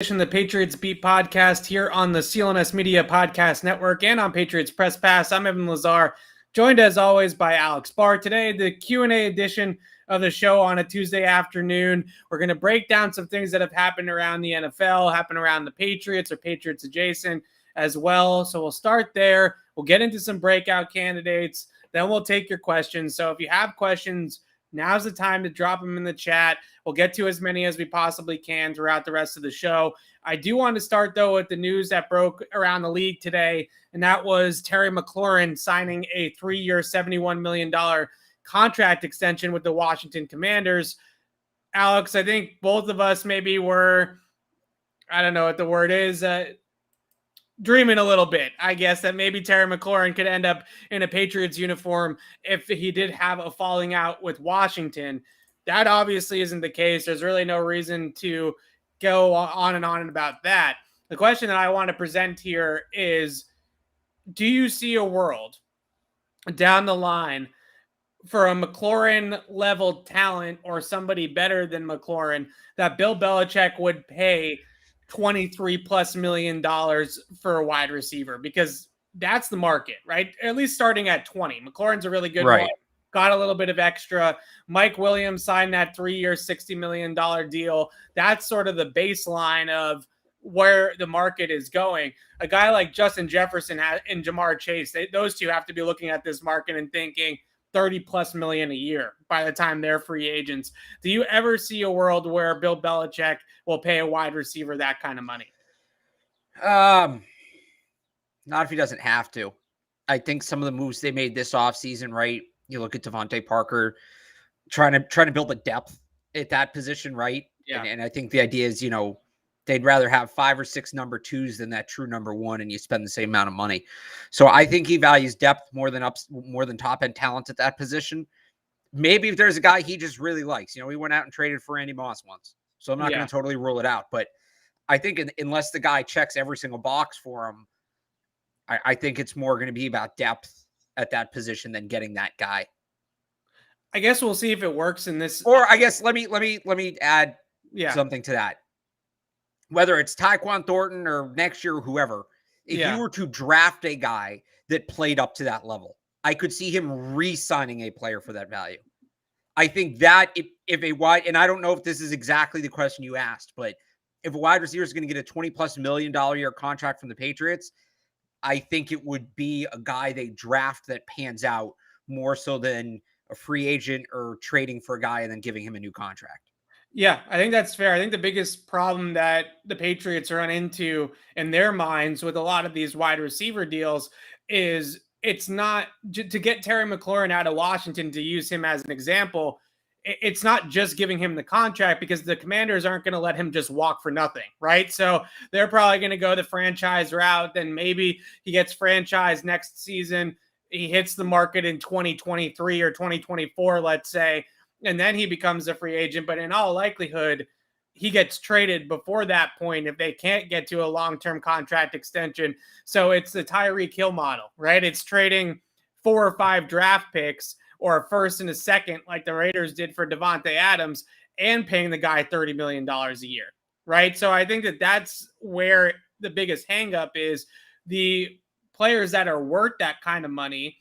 The Patriots Beat podcast here on the CLNS Media Podcast Network and on Patriots Press Pass. I'm Evan Lazar, joined as always by Alex Barth. Today, the Q&A edition of the show on a Tuesday afternoon. We're going to break down some things that have happened around the NFL, happened around the Patriots or Patriots adjacent as well. So we'll start there. We'll get into some breakout candidates. Then we'll take your questions. So if you have questions, now's the time to drop them in the chat. We'll get to as many as we possibly can throughout the rest of the show. I do want to start, though, with the news that broke around the league today, and that was Terry McLaurin signing a 3-year, $71 million contract extension with the Washington Commanders. Alex, I think both of us maybe were, I don't know what the word is, dreaming a little bit, I guess, that maybe Terry McLaurin could end up in a Patriots uniform if he did have a falling out with Washington. That obviously isn't the case. There's really no reason to go on and on about that. The question that I want to present here is, do you see a world down the line for a McLaurin-level talent or somebody better than McLaurin that Bill Belichick would pay $23+ million for a wide receiver? Because that's the market, right? At least starting at 20. McLaurin's a really good one. Got a little bit of extra. Mike Williams signed that 3-year, $60 million deal. That's sort of the baseline of where the market is going. A guy like Justin Jefferson and Jamar Chase, those two have to be looking at this market and thinking $30+ million a year by the time they're free agents. Do you ever see a world where Bill Belichick will pay a wide receiver that kind of money? Not if he doesn't have to. I think some of the moves they made this offseason, right? You look at Devontae Parker trying to build a depth at that position, right? Yeah. And I think the idea is, they'd rather have 5 or 6 number 2s than that true number 1, and you spend the same amount of money. So I think he values depth more than top end talent at that position. Maybe if there's a guy he just really likes, he went out and traded for Randy Moss once, so I'm not going to totally rule it out. But I think unless the guy checks every single box for him, I think it's more going to be about depth at that position than getting that guy. I guess we'll see if it works in this. Or I guess let me add something to that. Whether it's Tyquan Thornton or next year, whoever, if you were to draft a guy that played up to that level, I could see him re-signing a player for that value. I think that if a wide, and I don't know if this is exactly the question you asked, but if a wide receiver is going to get a $20+ million year contract from the Patriots, I think it would be a guy they draft that pans out more so than a free agent or trading for a guy and then giving him a new contract. Yeah, I think that's fair. I think the biggest problem that the Patriots run into in their minds with a lot of these wide receiver deals is it's not to get Terry McLaurin out of Washington, to use him as an example. It's not just giving him the contract, because the Commanders aren't going to let him just walk for nothing, right? So they're probably going to go the franchise route. Then maybe he gets franchised next season. He hits the market in 2023 or 2024, let's say, and then he becomes a free agent. But in all likelihood, he gets traded before that point if they can't get to a long-term contract extension. So it's the Tyreek Hill model, right? It's trading 4 or 5 draft picks or a first and a second, like the Raiders did for Devontae Adams, and paying the guy $30 million a year, right? So I think that that's where the biggest hang-up is. The players that are worth that kind of money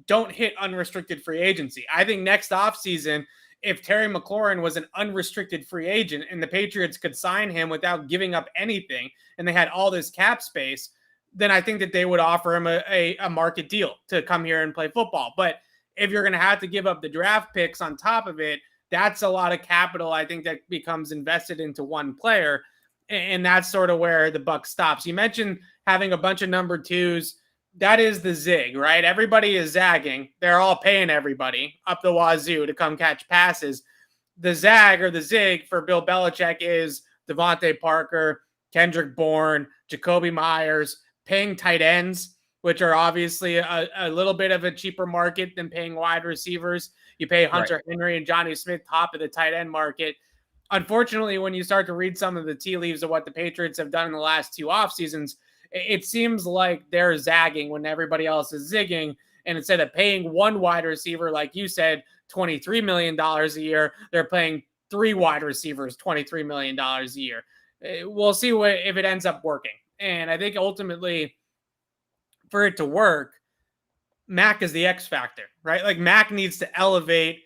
don't hit unrestricted free agency. I think next offseason, if Terry McLaurin was an unrestricted free agent and the Patriots could sign him without giving up anything, and they had all this cap space, then I think that they would offer him a market deal to come here and play football. But if you're going to have to give up the draft picks on top of it, that's a lot of capital, I think, that becomes invested into one player. And that's sort of where the buck stops. You mentioned having a bunch of number 2s. That is the zig, right? Everybody is zagging. They're all paying everybody up the wazoo to come catch passes. The zag or the zig for Bill Belichick is Devontae Parker, Kendrick Bourne, Jacoby Myers, paying tight ends, which are obviously a little bit of a cheaper market than paying wide receivers. You pay Hunter Henry and Johnny Smith top of the tight end market. Unfortunately, when you start to read some of the tea leaves of what the Patriots have done in the last 2 off seasons, it seems like they're zagging when everybody else is zigging. And instead of paying one wide receiver, like you said, $23 million a year, they're paying 3 wide receivers $23 million a year. We'll see if it ends up working. And I think ultimately, for it to work, Mac is the X factor, right? Like Mac needs to elevate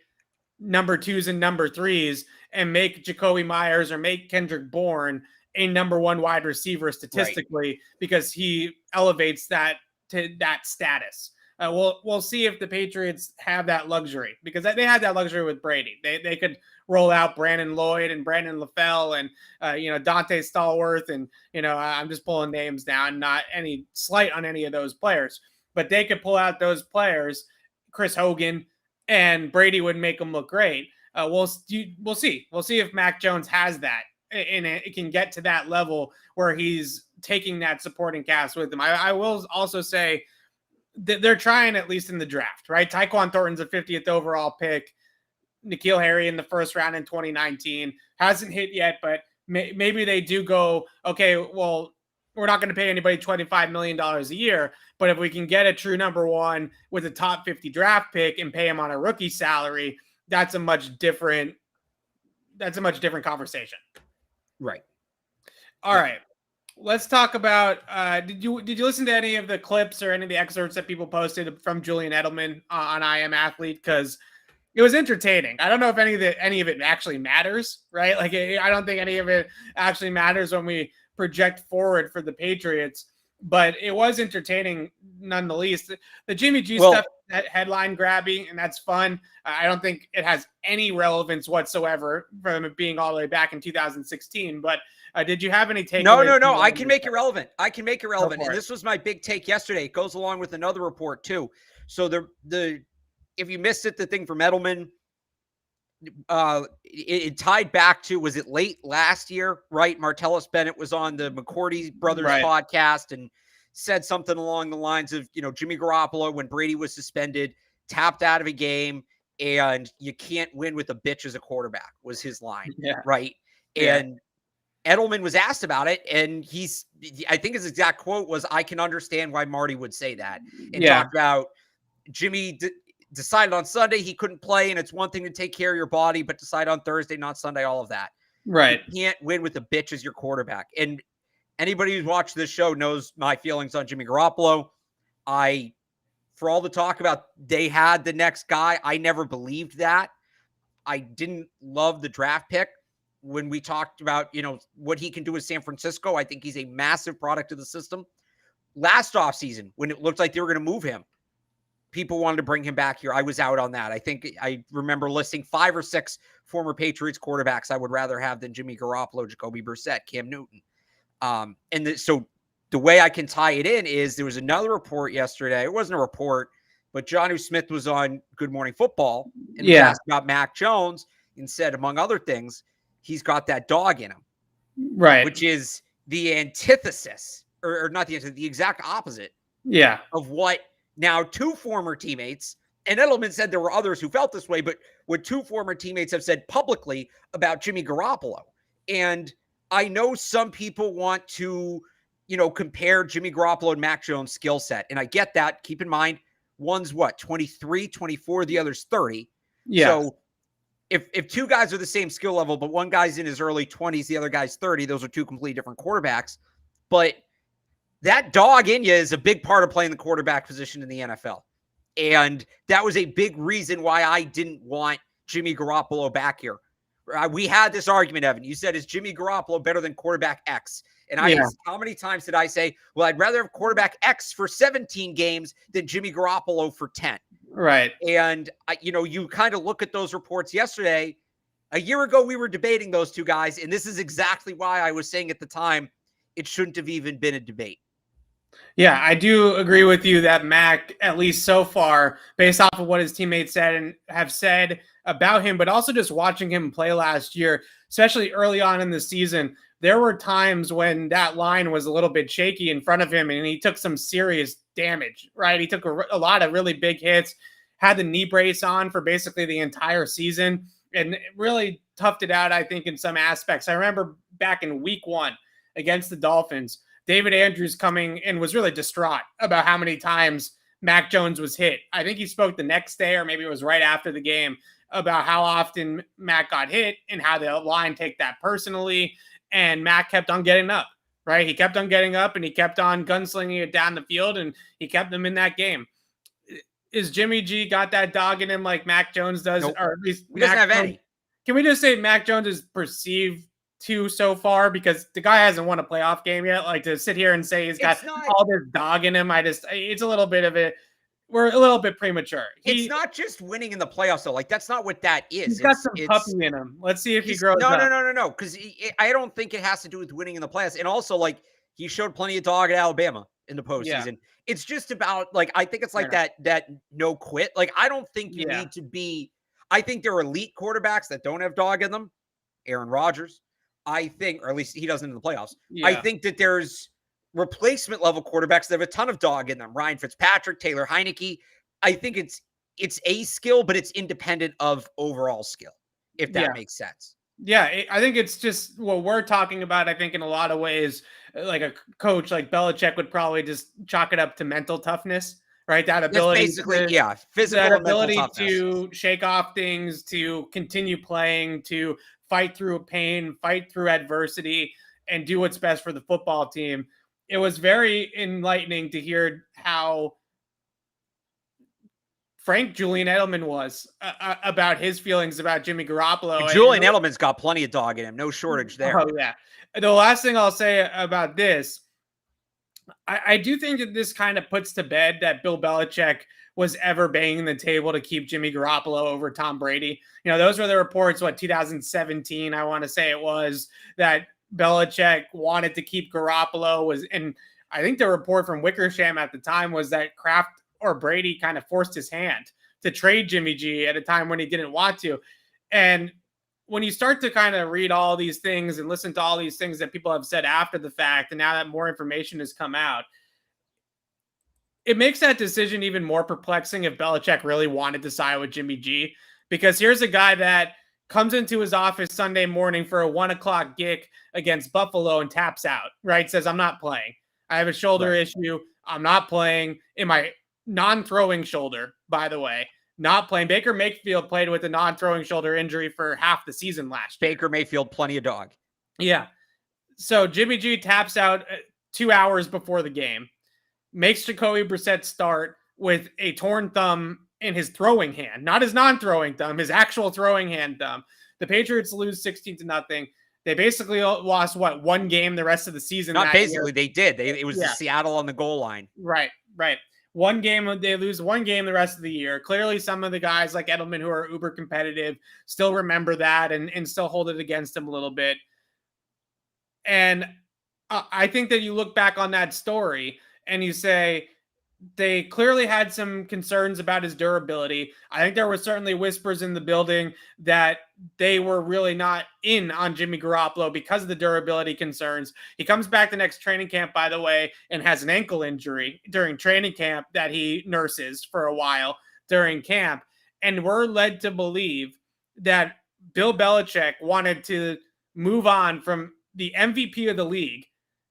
number 2s and number 3s and make Jacoby Myers or make Kendrick Bourne a number 1 wide receiver statistically, because he elevates that to that status. We'll see if the Patriots have that luxury, because they had that luxury with Brady. They could roll out Brandon Lloyd and Brandon LaFell and Dante Stallworth, and I'm just pulling names down, not any slight on any of those players, but they could pull out those players, Chris Hogan, and Brady would make them look great. We'll see. We'll see if Mac Jones has that, and it can get to that level where he's taking that supporting cast with him. I will also say that they're trying, at least in the draft, right? Tyquan Thornton's a 50th overall pick. N'Keal Harry in the first round in 2019 hasn't hit yet, but maybe they do go, okay, well, we're not going to pay anybody $25 million a year, but if we can get a true number 1 with a top 50 draft pick and pay him on a rookie salary, that's a much different conversation. Right. All right. Let's talk about, did you listen to any of the clips or any of the excerpts that people posted from Julian Edelman on I Am Athlete? Because it was entertaining. I don't know if any of it actually matters, right? Like, I don't think any of it actually matters when we project forward for the Patriots, but it was entertaining none the least. The Jimmy G stuff, headline grabby, and that's fun. I don't think it has any relevance whatsoever from it being all the way back in 2016, but did you have any takeaways? No. I can make it relevant. And this was my big take yesterday. It goes along with another report too. So the if you missed it, the thing from Edelman, it tied back to, was it late last year, right? Martellus Bennett was on the McCourty Brothers podcast and said something along the lines of, Jimmy Garoppolo, when Brady was suspended, tapped out of a game, and you can't win with a bitch as a quarterback, was his line, right? Yeah. And Edelman was asked about it, and I think his exact quote was, "I can understand why Marty would say that," and talked about Jimmy decided on Sunday he couldn't play, and it's one thing to take care of your body, but decide on Thursday, not Sunday, all of that. Right. You can't win with a bitch as your quarterback. And anybody who's watched this show knows my feelings on Jimmy Garoppolo. For all the talk about they had the next guy, I never believed that. I didn't love the draft pick. When we talked about, what he can do with San Francisco, I think he's a massive product of the system. Last offseason, when it looked like they were going to move him, people wanted to bring him back here. I was out on that. I think I remember listing 5 or 6 former Patriots quarterbacks I would rather have than Jimmy Garoppolo, Jacoby Brissett, Cam Newton. So the way I can tie it in is there was another report yesterday. It wasn't a report, but Jonnu Smith was on Good Morning Football and was asked about Mac Jones and said, among other things, he's got that dog in him. Right. Which is the antithesis, or not the antithesis, the exact opposite of what now 2 former teammates, and Edelman said there were others who felt this way, but what 2 former teammates have said publicly about Jimmy Garoppolo. And I know some people want to, compare Jimmy Garoppolo and Mac Jones' skill set. And I get that. Keep in mind, one's 23, 24, the other's 30. Yeah. So if 2 guys are the same skill level, but one guy's in his early 20s, the other guy's 30, those are 2 completely different quarterbacks. But that dog in you is a big part of playing the quarterback position in the NFL. And that was a big reason why I didn't want Jimmy Garoppolo back here. We had this argument, Evan. You said, is Jimmy Garoppolo better than quarterback X? And how many times did I say, well, I'd rather have quarterback X for 17 games than Jimmy Garoppolo for 10? Right. And, you kind of look at those reports yesterday. A year ago, we were debating those 2 guys. And this is exactly why I was saying at the time, it shouldn't have even been a debate. Yeah, I do agree with you that Mac, at least so far, based off of what his teammates said and have said about him, but also just watching him play last year, especially early on in the season, there were times when that line was a little bit shaky in front of him and he took some serious damage, right? He took a lot of really big hits, had the knee brace on for basically the entire season, and really toughed it out, I think, in some aspects. I remember back in week 1 against the Dolphins, David Andrews coming and was really distraught about how many times Mac Jones was hit. I think he spoke the next day, or maybe it was right after the game, about how often Mac got hit and how the line take that personally. and Mac kept on getting up, right? He kept on getting up and he kept on gunslinging it down the field, and he kept them in that game. Is Jimmy G got that dog in him like Mac Jones does? Nope. Or at least he doesn't have any. Can we just say Mac Jones is perceived to so far, because the guy hasn't won a playoff game yet? Like, to sit here and say he's got all this dog in him, it's a little bit of it. We're a little bit premature. It's not just winning in the playoffs, though. Like, that's not what that is. He's got some puppy in him. Let's see if he grows up. No. Because I don't think it has to do with winning in the playoffs. And also, like, he showed plenty of dog at Alabama in the postseason. Yeah. It's just about, like, I think it's like that no quit. Like, I don't think you need to be. I think there are elite quarterbacks that don't have dog in them. Aaron Rodgers, I think, or at least he doesn't in the playoffs. Yeah. I think that there's replacement level quarterbacks that have a ton of dog in them. Ryan Fitzpatrick, Taylor Heineke. I think it's a skill, but it's independent of overall skill, if that makes sense. Yeah, I think it's just what we're talking about. I think in a lot of ways, like a coach like Belichick would probably just chalk it up to mental toughness, right? That ability, physical ability to shake off things, to continue playing, to fight through pain, fight through adversity, and do what's best for the football team. It was very enlightening to hear how frank Julian Edelman was about his feelings about Jimmy Garoppolo. Julian Edelman's got plenty of dog in him. No shortage there. Oh, yeah. The last thing I'll say about this, I do think that this kind of puts to bed that Bill Belichick was ever banging the table to keep Jimmy Garoppolo over Tom Brady. You know, those were the reports, 2017, I want to say it was, that Belichick wanted to keep Garoppolo. And I think the report from Wickersham at the time was that Kraft or Brady kind of forced his hand to trade Jimmy G at a time when he didn't want to. And when you start to kind of read all these things and listen to all these things that people have said after the fact, and now that more information has come out, it makes that decision even more perplexing if Belichick really wanted to side with Jimmy G. Because here's a guy that comes into his office Sunday morning for a 1:00 gig against Buffalo and taps out, right? Says, I'm not playing. I have a shoulder issue. I'm not playing. In my non-throwing shoulder, by the way, not playing. Baker Mayfield played with a non-throwing shoulder injury for half the season last year. Baker Mayfield, plenty of dog. Yeah. So Jimmy G taps out 2 hours before the game, makes Jacoby Brissett start with a torn thumb in his throwing hand, not his non-throwing thumb, his actual throwing hand thumb. The Patriots lose 16-0. They basically lost, one game the rest of the season. Not basically, they did. It was Seattle on the goal line. Right. One game, they lose one game the rest of the year. Clearly, some of the guys like Edelman, who are uber competitive, still remember that and still hold it against them a little bit. And I think that you look back on that story and you say, they clearly had some concerns about his durability. I think there were certainly whispers in the building that they were really not in on Jimmy Garoppolo because of the durability concerns. He comes back the next training camp, by the way, and has an ankle injury during training camp that he nurses for a while during camp. And we're led to believe that Bill Belichick wanted to move on from the MVP of the league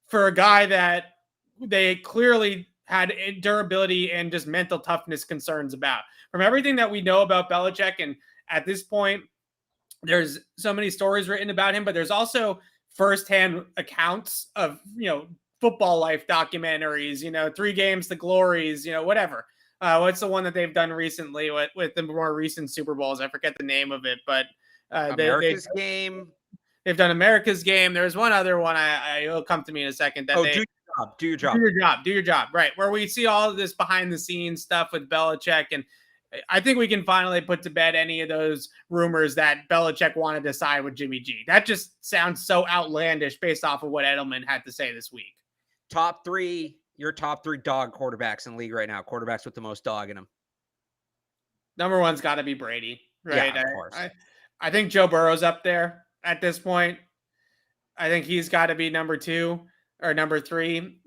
for a guy that they clearly had durability and just mental toughness concerns about. From everything that we know about Belichick, and at this point, there's so many stories written about him, but there's also firsthand accounts of, football life documentaries, 3 games to glories, whatever. What's the one that they've done recently with the more recent Super Bowls? I forget the name of it, but America's Game. They've done America's Game. There's one other one. It'll come to me in a second. That Do your job. Right. Where we see all of this behind the scenes stuff with Belichick. And I think we can finally put to bed any of those rumors that Belichick wanted to side with Jimmy G. That just sounds so outlandish based off of what Edelman had to say this week. Your top 3 dog quarterbacks in the league right now. Quarterbacks with the most dog in them. Number 1's got to be Brady. Right. Yeah, of course. I think Joe Burrow's up there at this point. I think he's got to be number 2. Or number 3.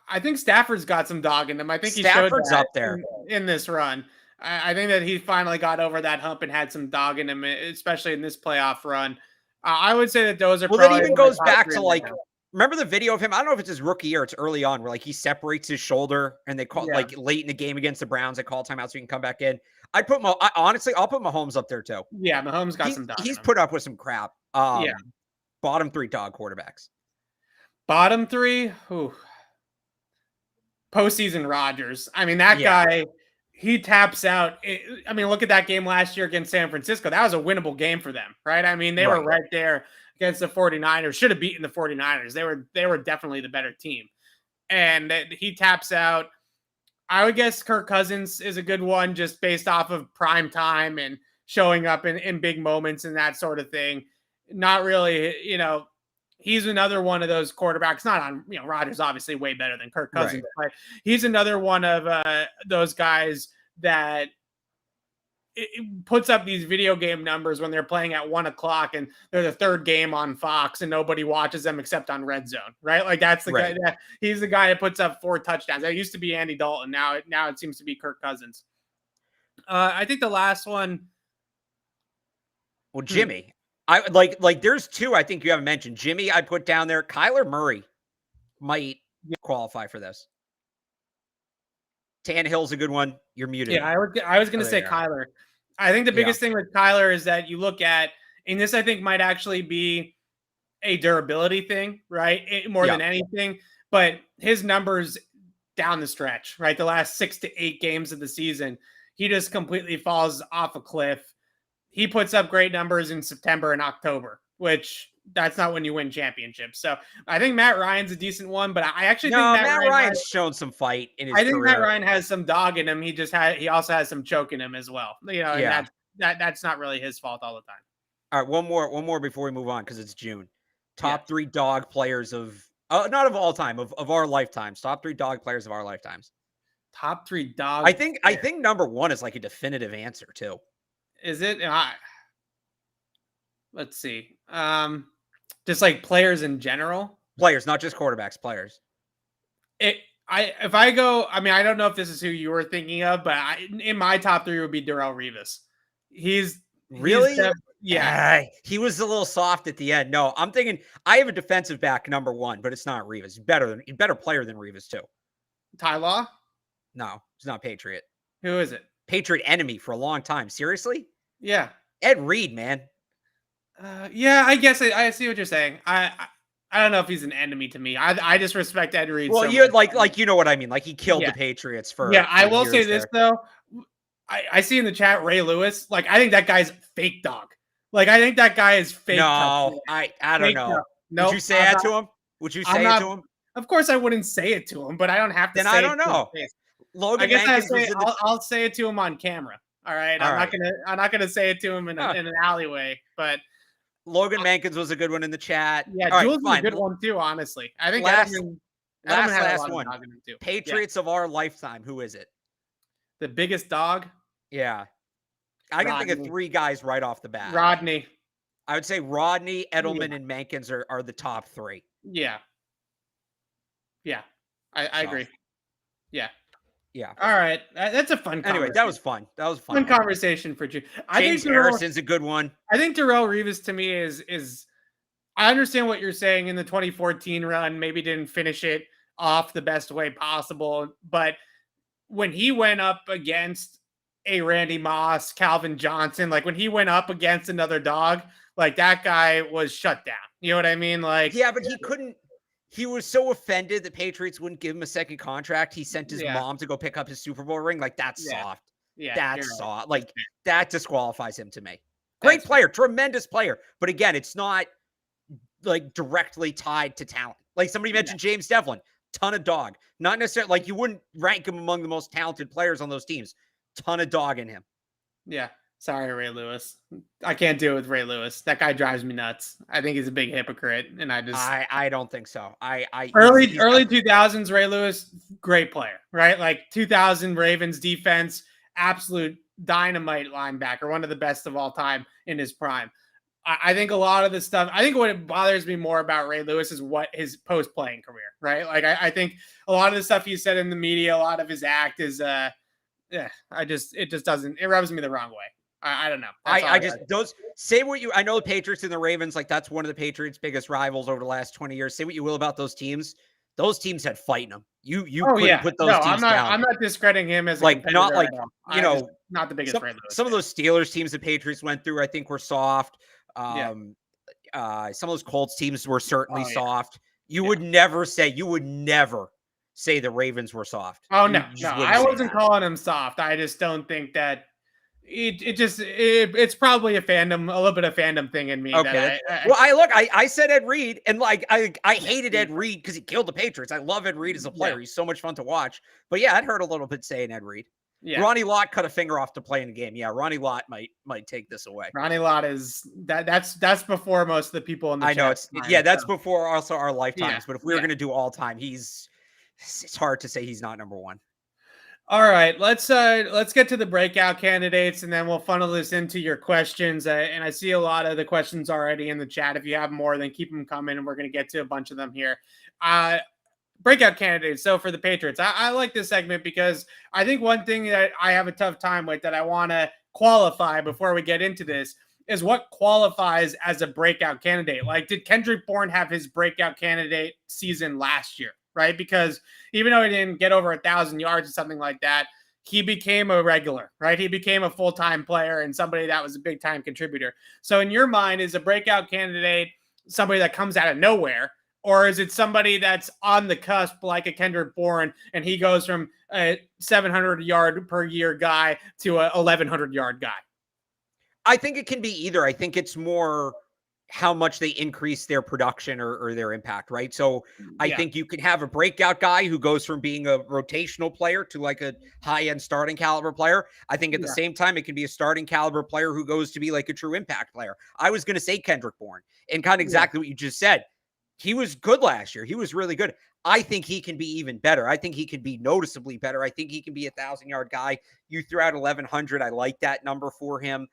I think Stafford's got some dog in him. I think Stafford's up there in this run. I think that he finally got over that hump and had some dog in him, especially in this playoff run. I would say that those are. Well, that even goes back to Remember the video of him? I don't know if it's his rookie year. It's early on where like he separates his shoulder and they call like late in the game against the Browns. They call timeout so he can come back in. I'll put Mahomes up there too. Yeah, Mahomes got some dog. He's put up with some crap. Bottom 3 dog quarterbacks. Bottom 3? Ooh. Postseason Rodgers. I mean, that guy, he taps out. I mean, look at that game last year against San Francisco. That was a winnable game for them, right? I mean, they were right there against the 49ers. Should have beaten the 49ers. They were definitely the better team. And he taps out. I would guess Kirk Cousins is a good one just based off of prime time and showing up in big moments and that sort of thing. Not really, he's another one of those quarterbacks, not on, Rodgers obviously way better than Kirk Cousins, but he's another one of those guys that it puts up these video game numbers when they're playing at 1:00 and they're the third game on Fox and nobody watches them except on Red Zone, right? Like that's the guy that he's the guy that puts up 4 touchdowns. That used to be Andy Dalton. Now it seems to be Kirk Cousins. I think the last one. Well, Jimmy. I like there's 2 I think you haven't mentioned. Jimmy, I put down there. Kyler Murray might qualify for this. Tannehill's a good one. You're muted. Yeah, I was going to say Kyler. I think the biggest thing with Kyler is that you look at, and this I think might actually be a durability thing, right? More than anything, but his numbers down the stretch, right? The last 6 to 8 games of the season, he just completely falls off a cliff. He puts up great numbers in September and October, which that's not when you win championships. So I think Matt Ryan's a decent one, but I actually think Matt Ryan's shown some fight in his career. I think Matt Ryan has some dog in him. He also has some choke in him as well. And that's not really his fault all the time. All right, one more before we move on because it's June. Top 3 dog players of not of all time, of our lifetimes. Top 3 dog players of our lifetimes. Top 3 dog. I think number 1 is like a definitive answer too. Is it? Let's see. Just like players in general. Players, not just quarterbacks. Players. I don't know if this is who you were thinking of, but in my top 3 would be Darrelle Revis. He's really, he was a little soft at the end. No, I'm thinking I have a defensive back number 1, but it's not Revis. Better player than Revis too. Ty Law? No, he's not Patriot. Who is it? Patriot enemy for a long time. Seriously? Yeah. Ed Reed, man. I guess I see what you're saying. I don't know if he's an enemy to me. I just respect Ed Reed. Well, you like you know what I mean. Like he killed the Patriots for. Yeah, I will say this though. I see in the chat Ray Lewis. Like I think that guy's fake dog. Like I think that guy is fake. No, I don't know. No, would you say that to him? Would you say it to him? Of course, I wouldn't say it to him, but I don't have to. Then say I don't know. Logan, I'll say it to him on camera. All right, I'm not gonna say it to him in an alleyway, but. Logan Mankins was a good one in the chat. Yeah, Jules was a good one too, honestly. I think last one. Patriots of our lifetime. Who is it? The biggest dog? Yeah. I can think of 3 guys right off the bat. Rodney. I would say Rodney, Edelman, and Mankins are the top 3. Yeah. Yeah. I agree. Yeah. Yeah. All right. That's a fun Anyway, that was fun. That was fun. Fun conversation for you. James Harrison's a good one. I think Darrelle Revis to me is I understand what you're saying in the 2014 run, maybe didn't finish it off the best way possible. But when he went up against a Randy Moss, Calvin Johnson, like when he went up against another dog, like that guy was shut down. You know what I mean? Like, yeah, but he couldn't. He was so offended the Patriots wouldn't give him a second contract. He sent his mom to go pick up his Super Bowl ring. Like, that's soft. Yeah, that's soft. Like, that disqualifies him to me. Great player, tremendous player. But again, it's not like directly tied to talent. Like somebody mentioned James Devlin, ton of dog. Not necessarily like you wouldn't rank him among the most talented players on those teams. Ton of dog in him. Yeah. Sorry, Ray Lewis. I can't deal with Ray Lewis. That guy drives me nuts. I think he's a big hypocrite, and I don't think so. Early 2000s Ray Lewis, great player, right? Like 2000 Ravens defense, absolute dynamite linebacker, one of the best of all time in his prime. I think a lot of the stuff. I think what bothers me more about Ray Lewis is what his post-playing career, right? Like I think a lot of the stuff he said in the media, a lot of his act is, it just doesn't. It rubs me the wrong way. I don't know. I just those say what you. I know the Patriots and the Ravens, like that's one of the Patriots' biggest rivals over the last 20 years. Say what you will about those teams. Those teams had fight in them. You couldn't put those teams down. I'm not discrediting him as a like competitor. not like not the biggest friend. Some of those Steelers teams the Patriots went through, I think, were soft. Some of those Colts teams were certainly soft. You would never say the Ravens were soft. Oh no, I wasn't calling them soft. I just don't think that it's probably a little bit of fandom thing in me. Okay. I said Ed Reed, and like I hated Ed Reed because he killed the Patriots. I love Ed Reed as a player. He's so much fun to watch. But yeah, I'd heard a little bit saying Ed Reed. Yeah. Ronnie Lott cut a finger off to play in the game. Yeah, Ronnie Lott might take this away. Ronnie Lott is that's before most of the people in the I know that's before also our lifetimes. But if we were gonna do all time, it's hard to say he's not number one. All right, let's get to the breakout candidates, and then we'll funnel this into your questions. And I see a lot of the questions already in the chat. If you have more, then keep them coming, and we're going to get to a bunch of them here. Breakout candidates. So for the Patriots, I like this segment because I think one thing that I have a tough time with that I want to qualify before we get into this is what qualifies as a breakout candidate. Like, did Kendrick Bourne have his breakout candidate season last year? Right? Because even though he didn't get over 1,000 yards or something like that, he became a regular, right? He became a full-time player and somebody that was a big-time contributor. So in your mind, is a breakout candidate somebody that comes out of nowhere, or is it somebody that's on the cusp like a Kendrick Bourne and he goes from a 700-yard per year guy to a 1,100-yard guy? I think it can be either. I think it's more how much they increase their production or their impact, right? So I think you can have a breakout guy who goes from being a rotational player to like a high-end starting caliber player. I think at the same time, it can be a starting caliber player who goes to be like a true impact player. I was going to say Kendrick Bourne, and kind of exactly what you just said. He was good last year. He was really good. I think he can be even better. I think he can be noticeably better. I think he can be a 1,000-yard guy. You threw out 1,100. I like that number for him.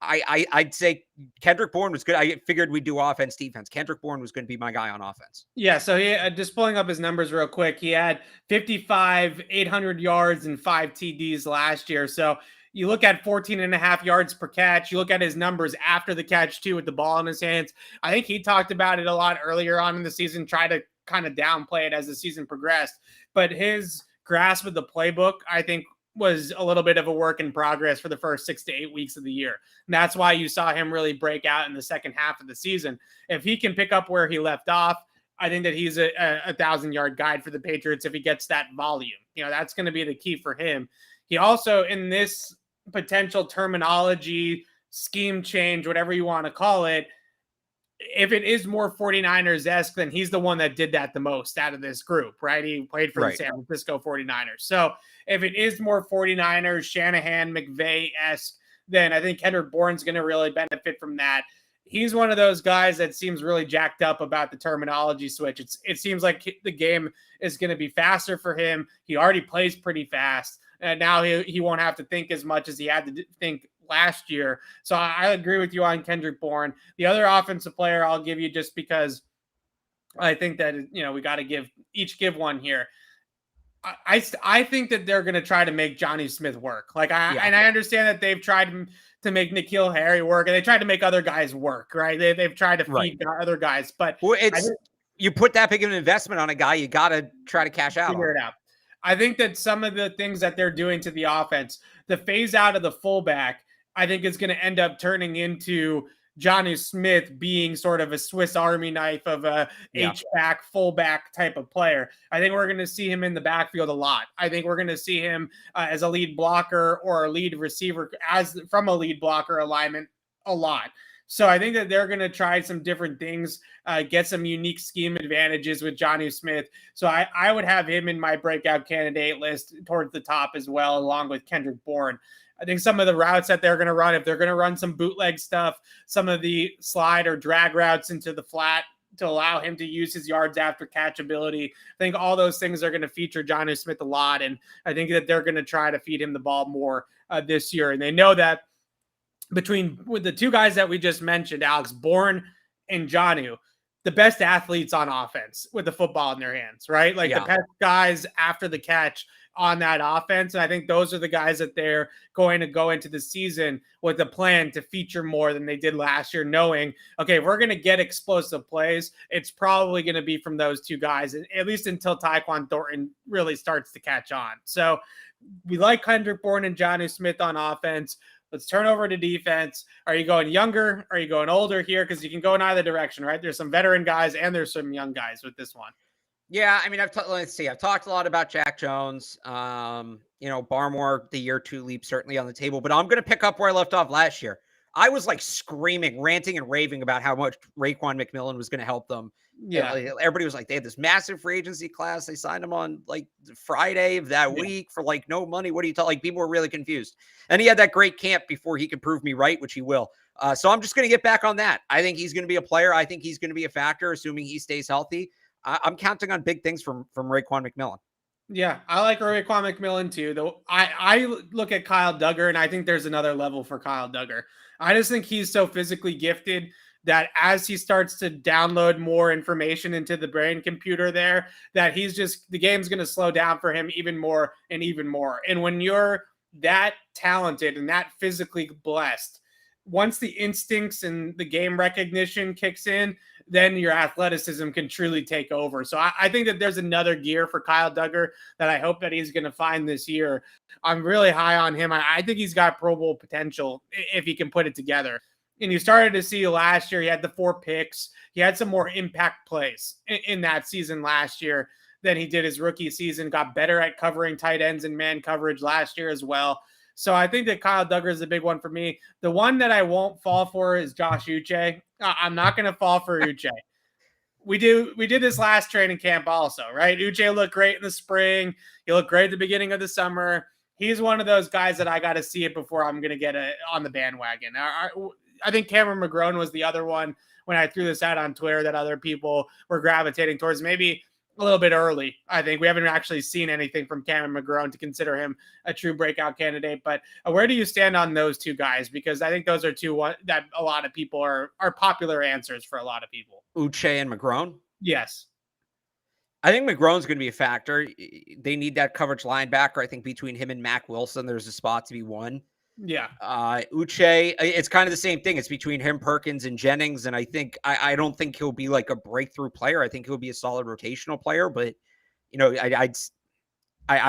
I'd say Kendrick Bourne was good. I figured we'd do offense, defense. Kendrick Bourne was going to be my guy on offense. Yeah, so he just pulling up his numbers real quick. He had 55, 800 yards and 5 TDs last year. So you look at 14.5 yards per catch. You look at his numbers after the catch, too, with the ball in his hands. I think he talked about it a lot earlier on in the season, try to kind of downplay it as the season progressed. But his grasp of the playbook, I think, was a little bit of a work in progress for the first 6 to 8 weeks of the year. And that's why you saw him really break out in the second half of the season. If he can pick up where he left off, I think that he's a 1,000-yard guide for the Patriots if he gets that volume. That's going to be the key for him. He also, in this potential terminology, scheme change, whatever you want to call it, if it is more 49ers-esque, then he's the one that did that the most out of this group, right? He played for the San Francisco 49ers. So if it is more 49ers, Shanahan, McVay-esque, then I think Kendrick Bourne's going to really benefit from that. He's one of those guys that seems really jacked up about the terminology switch. It seems like the game is going to be faster for him. He already plays pretty fast, and now he won't have to think as much as he had to think last year. So I agree with you on Kendrick Bourne. The other offensive player I'll give you, just because I think that, we got to give one here. I think that they're going to try to make Johnny Smith work. And I understand that they've tried to make N'Keal Harry work, and they tried to make other guys work, right? They've tried to feed other guys, but you put that big of an investment on a guy, you got to try to cash out. Figure it out. I think that some of the things that they're doing to the offense, the phase out of the fullback, I think is going to end up turning into Johnny Smith being sort of a Swiss Army knife of a H-back, fullback type of player. I think we're going to see him in the backfield a lot. I think we're going to see him as a lead blocker or a lead receiver from a lead blocker alignment a lot. So I think that they're going to try some different things, get some unique scheme advantages with Johnny Smith. So I would have him in my breakout candidate list towards the top as well, along with Kendrick Bourne. I think some of the routes that they're going to run, if they're going to run some bootleg stuff, some of the slide or drag routes into the flat to allow him to use his yards after catch ability, I think all those things are going to feature Johnny Smith a lot. And I think that they're going to try to feed him the ball more this year. And they know that with the two guys that we just mentioned, Alex Bourne and Jonnu, the best athletes on offense with the football in their hands, right? Like the best guys after the catch on that offense. And I think those are the guys that they're going to go into the season with a plan to feature more than they did last year, knowing, okay, if we're going to get explosive plays, it's probably going to be from those two guys, at least until Tyquan Thornton really starts to catch on. So we like Kendrick Bourne and Jonnu Smith on offense. Let's turn over to defense. Are you going younger? Are you going older here? Because you can go in either direction, right? There's some veteran guys and there's some young guys with this one. Yeah, I mean, let's see. I've talked a lot about Jack Jones. Barmore, the year 2 leap certainly on the table, but I'm going to pick up where I left off last year. I was like screaming, ranting and raving about how much Raekwon McMillan was going to help them. Yeah. Everybody was like, they had this massive free agency class. They signed him on like Friday of that week for like no money. What do you tell? Like people were really confused. And he had that great camp before he could prove me right, which he will. So I'm just going to get back on that. I think he's going to be a player. I think he's going to be a factor, assuming he stays healthy. I'm counting on big things from Raekwon McMillan. Yeah, I like Raekwon McMillan too. Though I look at Kyle Duggar, and I think there's another level for Kyle Duggar. I just think he's so physically gifted that as he starts to download more information into the brain computer there, that the game's going to slow down for him even more and even more. And when you're that talented and that physically blessed, once the instincts and the game recognition kicks in, then your athleticism can truly take over. So I think that there's another gear for Kyle Duggar that I hope that he's going to find this year. I'm really high on him. I think he's got Pro Bowl potential if he can put it together. And you started to see last year, he had the 4 picks. He had some more impact plays in that season last year than he did his rookie season, got better at covering tight ends and man coverage last year as well. So I think that Kyle Duggar is a big one for me. The one that I won't fall for is Josh Uche. I'm not going to fall for Uche. We did this last training camp also, right? Uche looked great in the spring. He looked great at the beginning of the summer. He's one of those guys that I got to see it before I'm going to get on the bandwagon. I think Cameron McGrone was the other one when I threw this out on Twitter that other people were gravitating towards. Maybe a little bit early. I think we haven't actually seen anything from Cameron McGrone to consider him a true breakout candidate. But where do you stand on those two guys? Because I think those are two that a lot of people are popular answers for a lot of people. Uche and McGrone? Yes. I think McGrone's going to be a factor. They need that coverage linebacker. I think between him and Mac Wilson, there's a spot to be won. Yeah. Uche, it's kind of the same thing. It's between him, Perkins, and Jennings. And I think I don't think he'll be like a breakthrough player. I think he'll be a solid rotational player. But I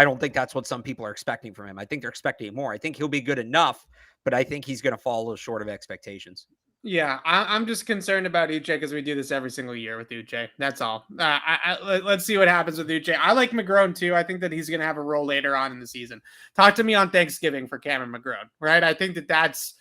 don't think that's what some people are expecting from him. I think they're expecting more. I think he'll be good enough, but I think he's going to fall a little short of expectations. Yeah, I'm just concerned about Uche because we do this every single year with Uche. That's all. Let's see what happens with Uche. I like McGrone too. I think that he's going to have a role later on in the season. Talk to me on Thanksgiving for Cameron McGrone, right? I think that's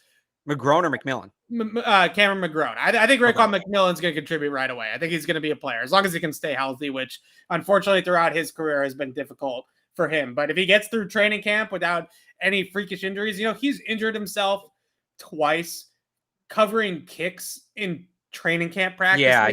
McGrone or McMillan? Cameron McGrone. I think Raekwon McMillan's going to contribute right away. I think he's going to be a player as long as he can stay healthy, which unfortunately throughout his career has been difficult for him. But if he gets through training camp without any freakish injuries, he's injured himself twice covering kicks in training camp practice. Yeah,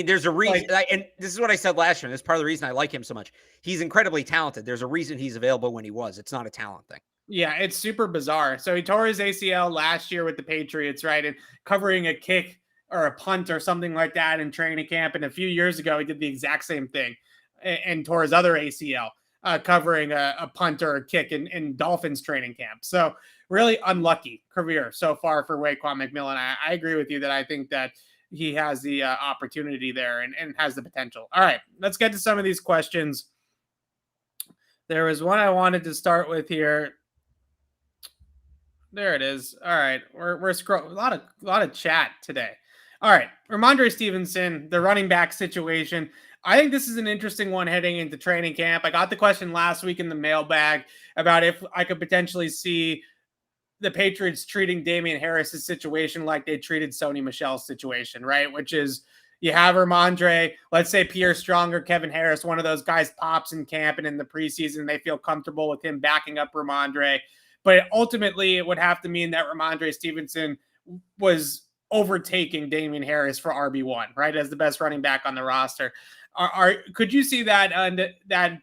there's a reason. And this is what I said last year. And this is part of the reason I like him so much. He's incredibly talented. There's a reason he's available when he was. It's not a talent thing. Yeah, it's super bizarre. So he tore his ACL last year with the Patriots, right? And covering a kick or a punt or something like that in training camp. And a few years ago, he did the exact same thing and tore his other ACL covering a punt or a kick in Dolphins training camp. So really unlucky career so far for Raekwon McMillan. I agree with you that I think that he has the opportunity there and has the potential. All right, let's get to some of these questions. There was one I wanted to start with here. There it is. All right, we're scrolling. A lot of chat today. All right, Ramondre Stevenson, the running back situation. I think this is an interesting one heading into training camp. I got the question last week in the mailbag about if I could potentially see the Patriots treating Damian Harris's situation like they treated Sony Michel's situation, right? Which is you have Ramondre, let's say Pierre Strong or Kevin Harris, one of those guys pops in camp and in the preseason, they feel comfortable with him backing up Ramondre. But ultimately, it would have to mean that Ramondre Stevenson was overtaking Damian Harris for RB1, right, as the best running back on the roster. Could you see that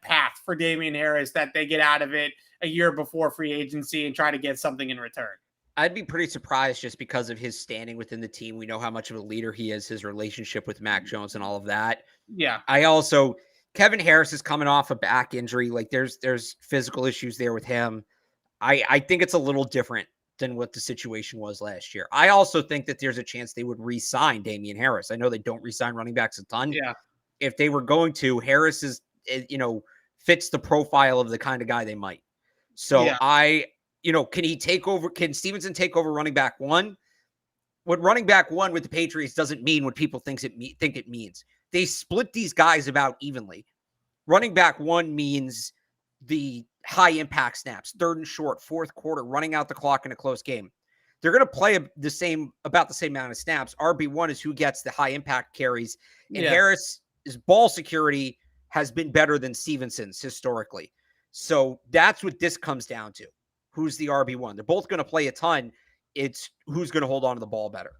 path for Damian Harris that they get out of it a year before free agency and try to get something in return? I'd be pretty surprised just because of his standing within the team. We know how much of a leader he is, his relationship with Mac Jones and all of that. Yeah. Kevin Harris is coming off a back injury. Like there's physical issues there with him. I think it's a little different than what the situation was last year. I also think that there's a chance they would re-sign Damian Harris. I know they don't re-sign running backs a ton. Yeah. If they were going to, Harris fits the profile of the kind of guy they might. So can Stevenson take over running back one? What running back one with the Patriots doesn't mean what people think it means. They split these guys about evenly. Running back one means the high impact snaps, third and short, fourth quarter, running out the clock in a close game. They're going to play about the same amount of snaps. RB1 is who gets the high impact carries. And Harris's ball security has been better than Stevenson's historically. So that's what this comes down to. Who's the RB1? They're both going to play a ton. It's who's going to hold on to the ball better.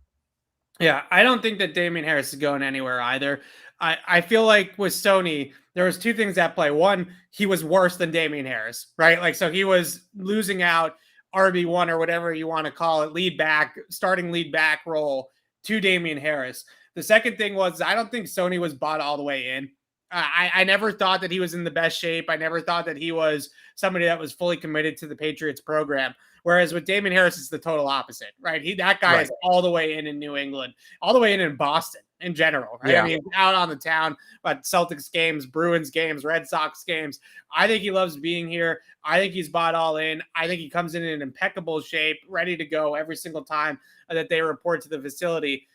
Yeah, I don't think that Damian Harris is going anywhere either. I feel like with Stoney, there was two things at play. One, he was worse than Damian Harris, right? Like, so he was losing out RB1 or whatever you want to call it, starting lead back role to Damian Harris. The second thing was, I don't think Stoney was bought all the way in. I never thought that he was in the best shape. I never thought that he was somebody that was fully committed to the Patriots program. Whereas with Damian Harris, it's the total opposite, right? That guy is all the way in New England, all the way in Boston in general, right? Yeah. I mean, out on the town, but Celtics games, Bruins games, Red Sox games. I think he loves being here. I think he's bought all in. I think he comes in impeccable shape, ready to go every single time that they report to the facility.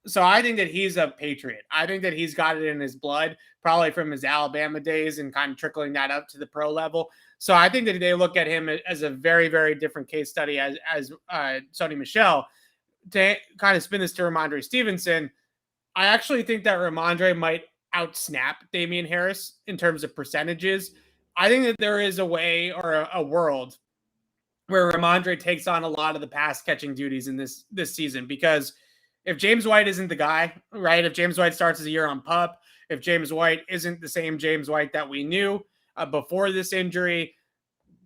So I think that he's a Patriot. I think that he's got it in his blood, probably from his Alabama days and kind of trickling that up to the pro level. So I think that they look at him as a very, very different case study as Sony Michel. To kind of spin this to Ramondre Stevenson, I actually think that Ramondre might outsnap Damian Harris in terms of percentages. I think that there is a way or a world where Ramondre takes on a lot of the pass catching duties in this season, because if James White isn't the guy, right? If James White starts as a year on PUP, if James White isn't the same James White that we knew before this injury,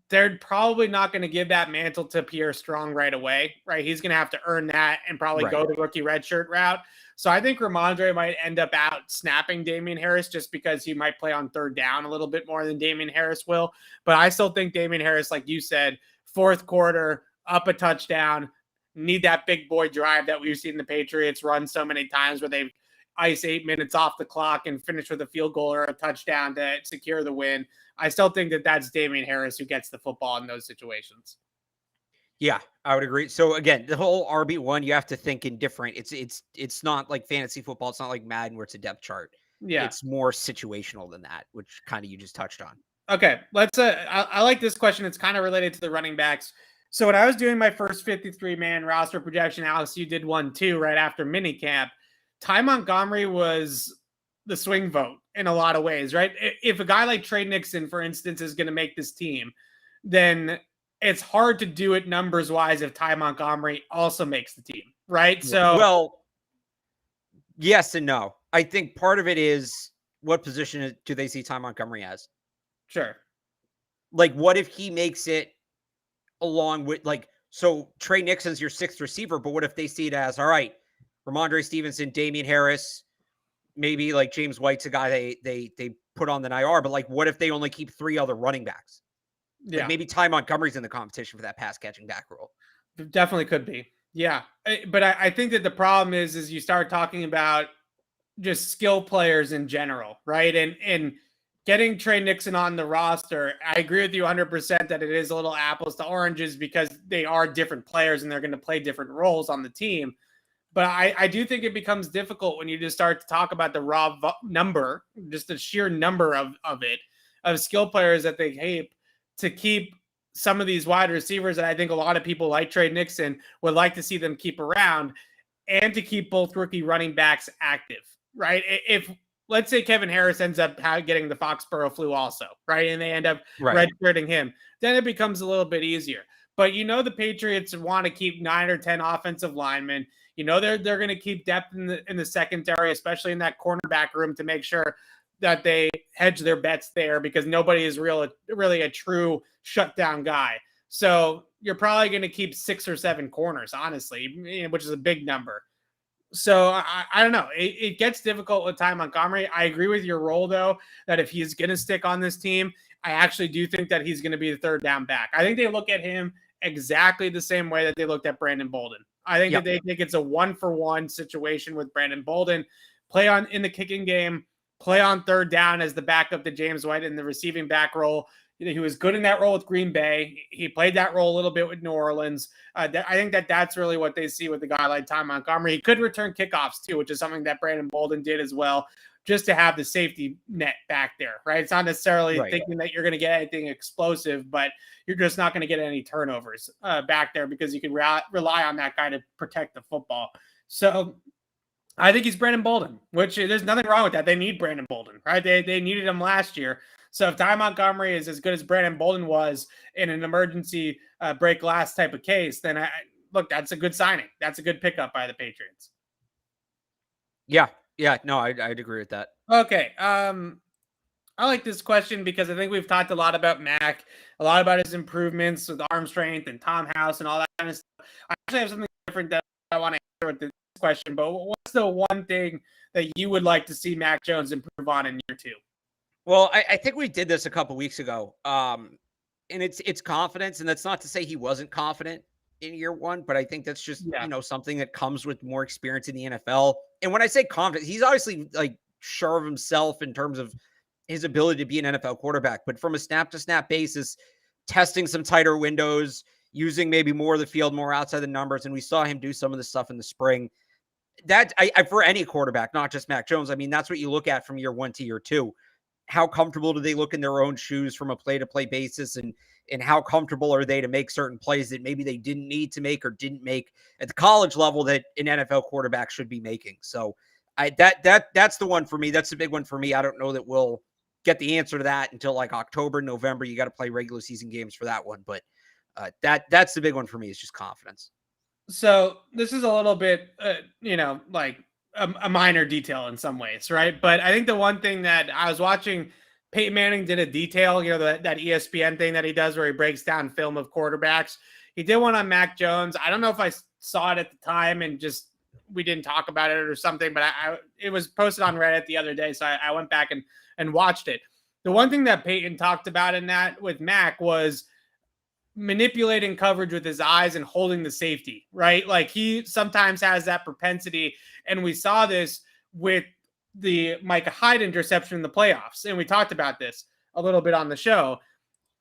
they're probably not going to give that mantle to Pierre Strong right away, right? He's going to have to earn that and probably go the rookie redshirt route. So I think Ramondre might end up out snapping Damian Harris just because he might play on third down a little bit more than Damian Harris will. But I still think Damian Harris, like you said, fourth quarter, up a touchdown, need that big boy drive that we've seen the Patriots run so many times where they ice 8 minutes off the clock and finish with a field goal or a touchdown to secure the win. I still think that that's Damian Harris who gets the football in those situations. Yeah, I would agree. So again, the whole RB1, you have to think in different. It's not like fantasy football. It's not like Madden where it's a depth chart. Yeah, it's more situational than that, which kind of you just touched on. Okay, let's. I like this question. It's kind of related to the running backs. So when I was doing my first 53-man roster projection, Alex, you did one too right after minicamp. Ty Montgomery was the swing vote in a lot of ways, right? If a guy like Trey Nixon, for instance, is going to make this team, then it's hard to do it numbers-wise if Ty Montgomery also makes the team, right? So, well, yes and no. I think part of it is what position do they see Ty Montgomery as? Sure. Like, what if he makes it along with, like, so Trey Nixon's your sixth receiver, but what if they see it as, all right, Ramondre Stevenson, Damian Harris, maybe like James White's a guy they put on the IR, but like, what if they only keep 3 other running backs? Yeah. Like maybe Ty Montgomery's in the competition for that pass catching back role. Definitely could be. Yeah. But I think that the problem is you start talking about just skill players in general, right? And getting Trey Nixon on the roster, I agree with you 100% that it is a little apples to oranges because they are different players and they're going to play different roles on the team. But I do think it becomes difficult when you just start to talk about the raw number, just the sheer number of skill players that they keep some of these wide receivers that I think a lot of people like Trey Nixon would like to see them keep around, and to keep both rookie running backs active, right? If let's say Kevin Harris ends up getting the Foxborough flu also, right? And they end up redshirting him, then it becomes a little bit easier. But the Patriots want to keep 9 or 10 offensive linemen. They're going to keep depth in the secondary, especially in that cornerback room, to make sure that they hedge their bets there because nobody is really a true shutdown guy. So you're probably going to keep 6 or 7 corners, honestly, which is a big number. So I don't know. It gets difficult with Ty Montgomery. I agree with your role, though, that if he's going to stick on this team, I actually do think that he's going to be the third down back. I think they look at him exactly the same way that they looked at Brandon Bolden. I think that they think it's a 1-for-1 situation with Brandon Bolden. Play on in the kicking game, play on third down as the backup to James White in the receiving back role. He was good in that role with Green Bay. He played that role a little bit with New Orleans. I think that's really what they see with a guy like Ty Montgomery. He could return kickoffs too, which is something that Brandon Bolden did as well, just to have the safety net back there, right? It's not necessarily thinking that you're going to get anything explosive, but you're just not going to get any turnovers back there because you can rely on that guy to protect the football. So I think he's Brandon Bolden, which there's nothing wrong with that. They need Brandon Bolden, right? They needed him last year. So if Ty Montgomery is as good as Brandon Bolden was in an emergency break glass type of case, then look, that's a good signing. That's a good pickup by the Patriots. Yeah. No, I'd agree with that. Okay. I like this question because I think we've talked a lot about Mac, a lot about his improvements with arm strength and Tom House and all that kind of stuff. I actually have something different that I want to answer with this question, but what's the one thing that you would like to see Mac Jones improve on in year 2? Well, I think we did this a couple weeks ago. And it's confidence. And that's not to say he wasn't confident in year 1, but I think that's just, something that comes with more experience in the NFL. And when I say confidence, he's obviously like sure of himself in terms of his ability to be an NFL quarterback, but from a snap to snap basis, testing some tighter windows, using maybe more of the field, more outside the numbers. And we saw him do some of the stuff in the spring. That for any quarterback, not just Mac Jones. I mean, that's what you look at from year 1 to year 2. How comfortable do they look in their own shoes from a play-to-play basis, and how comfortable are they to make certain plays that maybe they didn't need to make or didn't make at the college level that an NFL quarterback should be making. So that's the one for me. That's the big one for me. I don't know that we'll get the answer to that until like October, November. You got to play regular season games for that one, but that's the big one for me is just confidence. So this is a little bit, like a minor detail in some ways, right? But I think the one thing that I was watching, Peyton Manning did a detail, that ESPN thing that he does where he breaks down film of quarterbacks. He did one on Mac Jones. I don't know if I saw it at the time and just we didn't talk about it or something, but it was posted on Reddit the other day, so I went back and watched it. The one thing that Peyton talked about in that with Mac was manipulating coverage with his eyes and holding the safety, right? Like he sometimes has that propensity. And we saw this with the Micah Hyde interception in the playoffs. And we talked about this a little bit on the show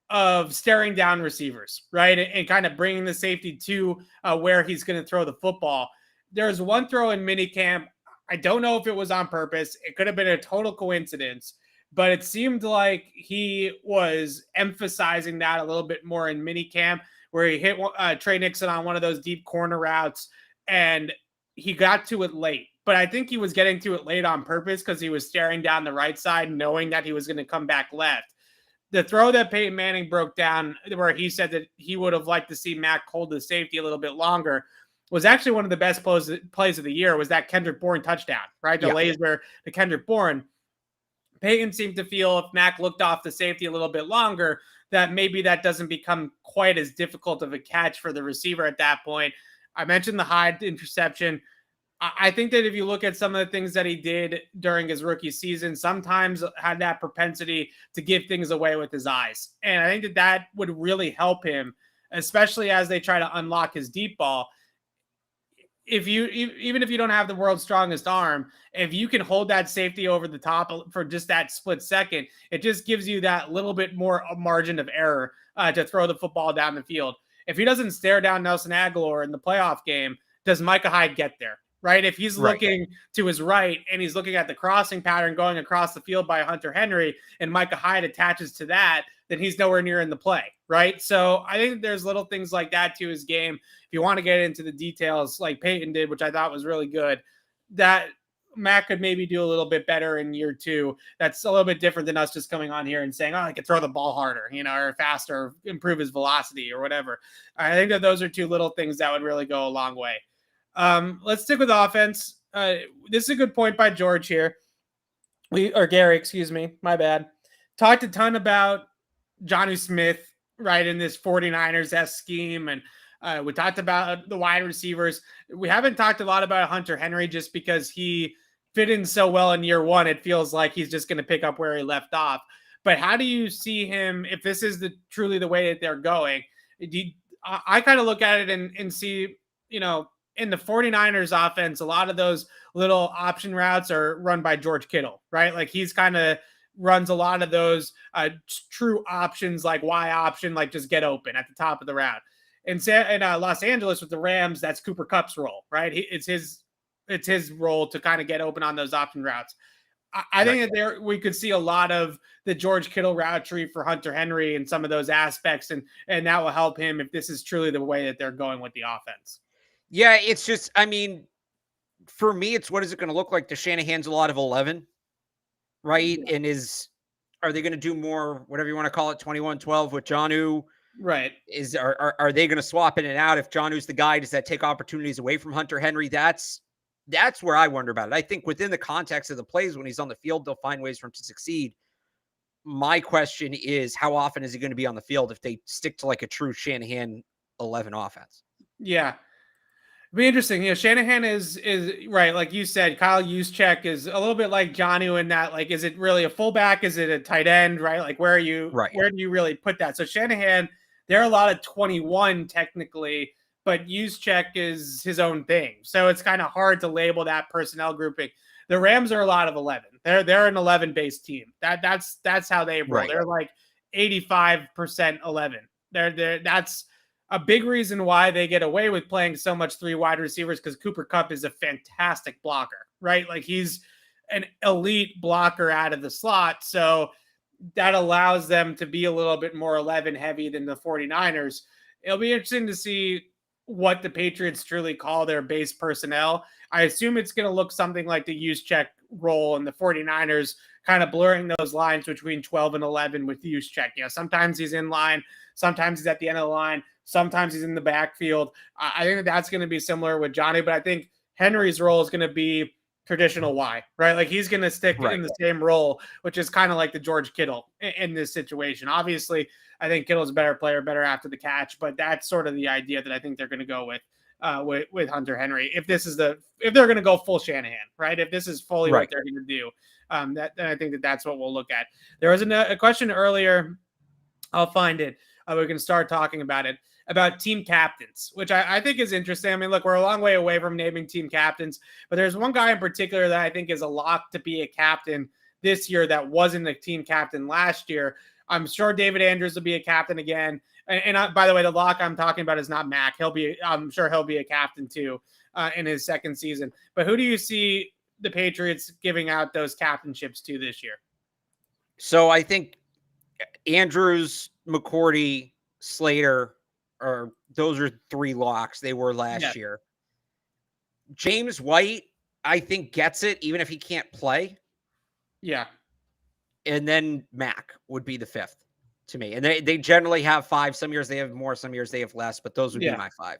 of staring down receivers, right? And kind of bringing the safety to where he's going to throw the football. There's one throw in minicamp. I don't know if it was on purpose. It could have been a total coincidence, but it seemed like he was emphasizing that a little bit more in minicamp, where he hit Trey Nixon on one of those deep corner routes, and he got to it late. But I think he was getting to it late on purpose because he was staring down the right side, knowing that he was going to come back left. The throw that Peyton Manning broke down, where he said that he would have liked to see Mac hold the safety a little bit longer, was actually one of the best plays of the year, was that Kendrick Bourne touchdown, right? The laser to Kendrick Bourne. Peyton seemed to feel if Mac looked off the safety a little bit longer, that maybe that doesn't become quite as difficult of a catch for the receiver at that point. I mentioned the Hyde interception. I think that if you look at some of the things that he did during his rookie season, sometimes had that propensity to give things away with his eyes. And I think that would really help him, especially as they try to unlock his deep ball. Even if you don't have the world's strongest arm, if you can hold that safety over the top for just that split second, it just gives you that little bit more margin of error to throw the football down the field. If he doesn't stare down Nelson Aguilar in the playoff game, does Micah Hyde get there? Right? If he's looking to his right and he's looking at the crossing pattern going across the field by Hunter Henry, and Micah Hyde attaches to that, then he's nowhere near in the play, right? So I think there's little things like that to his game. If you want to get into the details like Peyton did, which I thought was really good, that Mac could maybe do a little bit better in year 2. That's a little bit different than us just coming on here and saying, oh, I could throw the ball harder, or faster, or improve his velocity or whatever. I think that those are 2 little things that would really go a long way. Let's stick with offense. This is a good point by George here. Gary, excuse me, my bad. Talked a ton about Jonnu Smith right, in this 49ers-esque scheme. And we talked about the wide receivers. We haven't talked a lot about Hunter Henry just because he fit in so well in year one. It feels like he's just going to pick up where he left off. But how do you see him, if this is truly the way that they're going? I kind of look at it and see, in the 49ers offense, a lot of those little option routes are run by George Kittle, right? Like he's kind of runs a lot of those true options, like Y option, like just get open at the top of the route. In Los Angeles with the Rams, that's Cooper Kupp's role, right? It's his role to kind of get open on those option routes. I think that we could see a lot of the George Kittle route tree for Hunter Henry and some of those aspects, and that will help him if this is truly the way that they're going with the offense. Yeah, it's just, I mean, for me, it's what is it going to look like to Shanahan's a lot of 11, right? Yeah. And are they going to do more, whatever you want to call it, 21-12 with Jonnu? Right. Are they going to swap in and out? If Jonnu's the guy, does that take opportunities away from Hunter Henry? That's where I wonder about it. I think within the context of the plays when he's on the field, they'll find ways for him to succeed. My question is, how often is he going to be on the field if they stick to like a true Shanahan 11 offense? Yeah. It'd be interesting. Shanahan is right. Like you said, Kyle Juszczyk is a little bit like Jonnu in that, like, is it really a fullback? Is it a tight end? Right. Like where do you really put that? So Shanahan, there are a lot of 21 technically, but Juszczyk is his own thing. So it's kind of hard to label that personnel grouping. The Rams are a lot of 11. They're an 11-based team. That's how they roll. Right. They're like 85% 11. That's a big reason why they get away with playing so much 3 wide receivers, because Cooper Kupp is a fantastic blocker, right? Like he's an elite blocker out of the slot. So that allows them to be a little bit more 11 heavy than the 49ers. It'll be interesting to see what the Patriots truly call their base personnel. I assume it's going to look something like the Juszczyk role in the 49ers, kind of blurring those lines between 12 and 11 with Juszczyk. Sometimes he's in line, sometimes he's at the end of the line, sometimes he's in the backfield. I think that's going to be similar with Johnny, but I think Henry's role is going to be traditional Y, right? Like he's going to stick in the same role, which is kind of like the George Kittle in this situation. Obviously, I think Kittle's a better player, better after the catch, but that's sort of the idea that I think they're going to go with Hunter Henry. If they're going to go full Shanahan, right? If this is fully what they're going to do, then I think that's what we'll look at. There was a question earlier. I'll find it. We can start talking about it, about team captains, which I think is interesting. I mean, look, we're a long way away from naming team captains, but there's one guy in particular that I think is a lock to be a captain this year that wasn't a team captain last year. I'm sure David Andrews will be a captain again. And by the way, the lock I'm talking about is not Mac. I'm sure he'll be a captain too in his second season. But who do you see the Patriots giving out those captainships to this year? So I think Andrews, McCourty, Slater, those are 3 locks. They were last year. James White, I think, gets it, even if he can't play. Yeah. And then Mac would be the 5th to me. And they generally have 5. Some years they have more, some years they have less, but those would be my 5.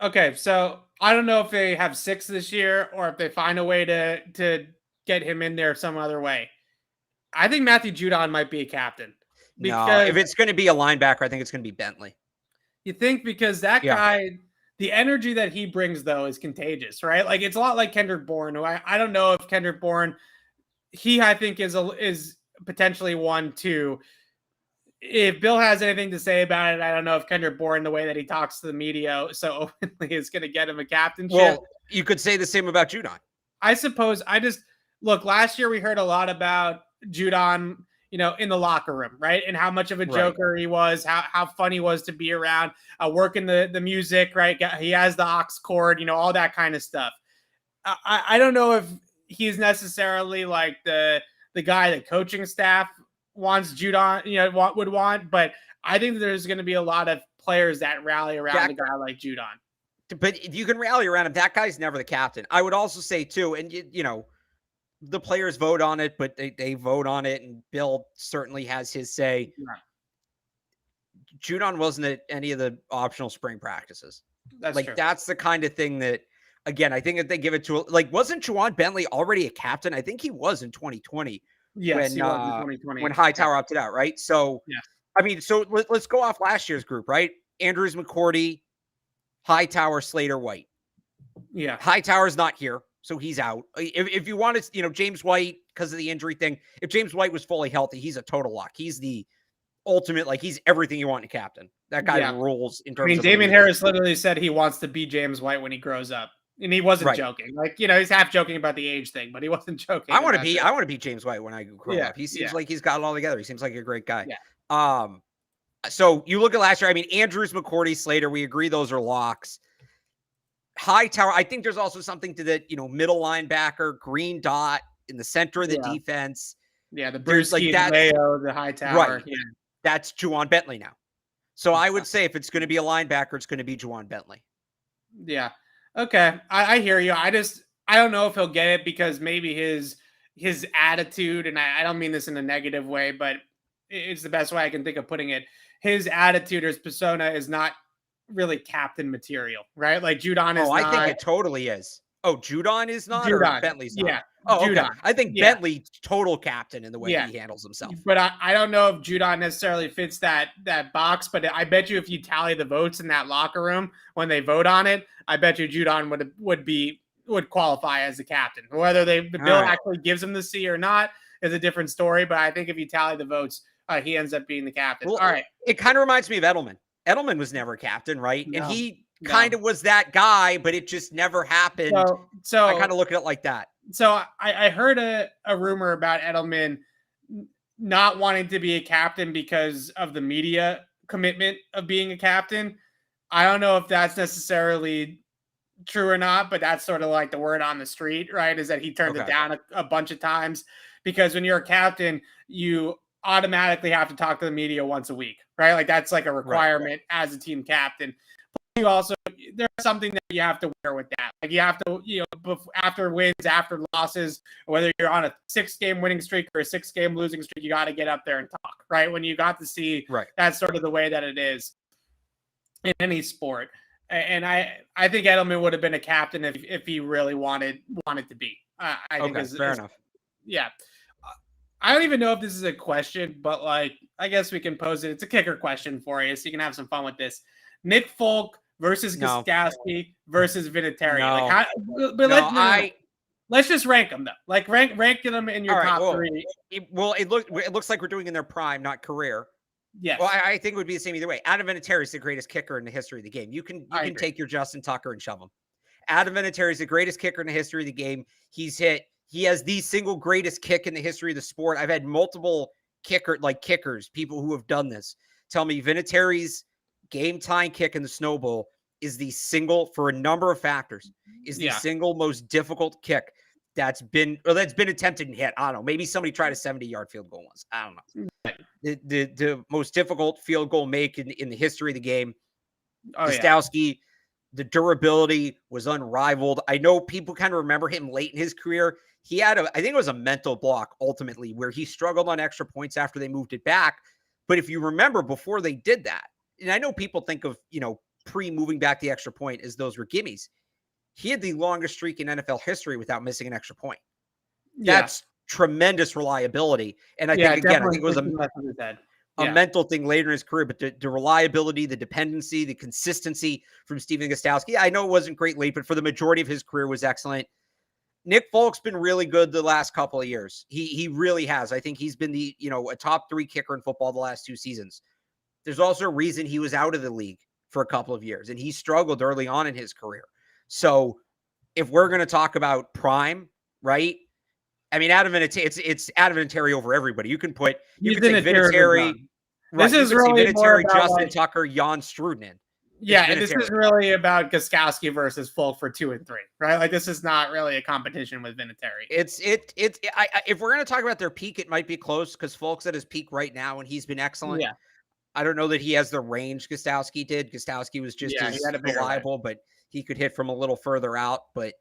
Okay, so I don't know if they have 6 this year or if they find a way to get him in there some other way. I think Matthew Judon might be a captain. No, if it's going to be a linebacker, I think it's going to be Bentley. You think? Because that guy, the energy that he brings, though, is contagious, right? Like, it's a lot like Kendrick Bourne, who I don't know if Kendrick Bourne, I think is potentially one too. If Bill has anything to say about it, I don't know if Kendrick Bourne, the way that he talks to the media so openly, is going to get him a captainship. Well, you could say the same about Judon. I suppose. Look, last year we heard a lot about Judon, in the locker room, right? And how much of a joker he was, how fun he was to be around, working the music, right? He has the aux cord, all that kind of stuff. I don't know if he's necessarily like the guy the coaching staff wants Judon, would want, but I think there's going to be a lot of players that rally around a guy like Judon. But you can rally around him. That guy's never the captain. I would also say too, and the players vote on it, but they vote on it, and Bill certainly has his say. Yeah. Judon wasn't at any of the optional spring practices. That's true. That's the kind of thing that, again, I think that they give it to, wasn't Juwan Bentley already a captain? I think he was in 2020. Yes, he was in 2020. When Hightower opted out, right? So I mean, so let's go off last year's group, right? Andrews, McCourty, Hightower, Slater, White. Yeah. Hightower's not here, so he's out. If you wanted, James White, because of the injury thing, if James White was fully healthy, he's a total lock. He's the ultimate, he's everything you want in a captain. That guy rules in terms of. Damien Harris literally said he wants to be James White when he grows up. And he wasn't joking. He's half joking about the age thing, but he wasn't joking. I want to be James White when I grow up. He seems like he's got it all together. He seems like a great guy. Yeah. So you look at last year, I mean, Andrews, McCourty, Slater, we agree those are locks. Hightower, I think there's also something to the, middle linebacker, green dot in the center of the defense. Yeah, the Bruce Mayo, the Hightower. Right. Yeah. That's Juwan Bentley now. So I would say if it's going to be a linebacker, it's going to be Juwan Bentley. Yeah. Okay. I hear you. I don't know if he'll get it because maybe his attitude, and I don't mean this in a negative way, but it's the best way I can think of putting it. His attitude or his persona is not really captain material, right? Like Judon is I think it totally is. Oh, Judon is not, or Bentley's not? Yeah. Oh, Judon. Okay. I think Bentley total captain in the way he handles himself. But I don't know if Judon necessarily fits that box, but I bet you if you tally the votes in that locker room when they vote on it, I bet you Judon would qualify as a captain. Whether the bill actually gives him the C or not is a different story, but I think if you tally the votes, he ends up being the captain. Well, all right. It kind of reminds me of Edelman. Edelman was never captain, right? No, and he kind of was that guy, but it just never happened. So I kind of look at it like that. So I heard a rumor about Edelman not wanting to be a captain because of the media commitment of being a captain. I don't know if that's necessarily true or not, but that's sort of like the word on the street, right? Is that he turned it down a bunch of times because when you're a captain, you automatically have to talk to the media once a week, right? Like that's like a requirement as a team captain. You also, there's something that you have to wear with that. Like you have to, after wins, after losses, whether you're on a 6-game winning streak or a 6-game losing streak, you got to get up there and talk, right? When you got to see, that's sort of the way that it is in any sport. And I think Edelman would have been a captain if he really wanted to be. I think fair enough. Yeah. I don't even know if this is a question, but I guess we can pose it. It's a kicker question for you, so you can have some fun with this. Nick Folk versus Gostkowski versus Vinatieri. No. Let's just rank them though. Rank them in your top three. It looks like we're doing in their prime, not career. Yes. Well, I think it would be the same either way. Adam Vinatieri is the greatest kicker in the history of the game. You can take your Justin Tucker and shove him. Adam Vinatieri is the greatest kicker in the history of the game. He has the single greatest kick in the history of the sport. I've had multiple kickers, people who have done this, tell me Vinatieri's game-tying kick in the Snow Bowl is the single, for a number of factors, is the single most difficult kick that's been attempted and hit. I don't know. Maybe somebody tried a 70-yard field goal once. I don't know. The most difficult field goal make in the history of the game. Gostkowski, the durability was unrivaled. I know people kind of remember him late in his career. He had I think it was a mental block ultimately where he struggled on extra points after they moved it back. But if you remember before they did that, and I know people think of, pre-moving back the extra point as those were gimmies. He had the longest streak in NFL history without missing an extra point. That's tremendous reliability. And I think it was a mental thing later in his career, but the reliability, the dependency, the consistency from Stephen Gostkowski. I know it wasn't great late, but for the majority of his career was excellent. Nick Folk's been really good the last couple of years. He really has. I think he's been a top 3 kicker in football the last 2 seasons. There's also a reason he was out of the league for a couple of years, and he struggled early on in his career. So if we're going to talk about prime, right? I mean, it's Adam Vinatieri over everybody. You can take Vinatieri. This is really Vinatieri, Justin Tucker, Jan Strudnin. Yeah, and this is really about Gostkowski versus Folk for 2 and 3, right? Like this is not really a competition with Vinatieri. If we're going to talk about their peak, it might be close because Folk's at his peak right now, and he's been excellent. Yeah. I don't know that he has the range Gostkowski did. Gostkowski was just as reliable, but he could hit from a little further out. But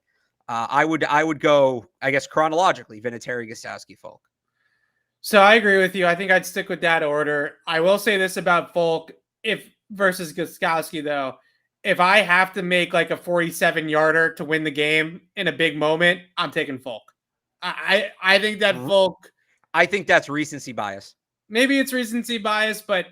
I would go, I guess, chronologically, Vinatieri, Gostkowski, Folk. So I agree with you. I think I'd stick with that order. I will say this about Folk versus Gostkowski, though. If I have to make like a 47-yarder to win the game in a big moment, I'm taking Folk. I think that Folk. I think that's recency bias. maybe it's recency bias, but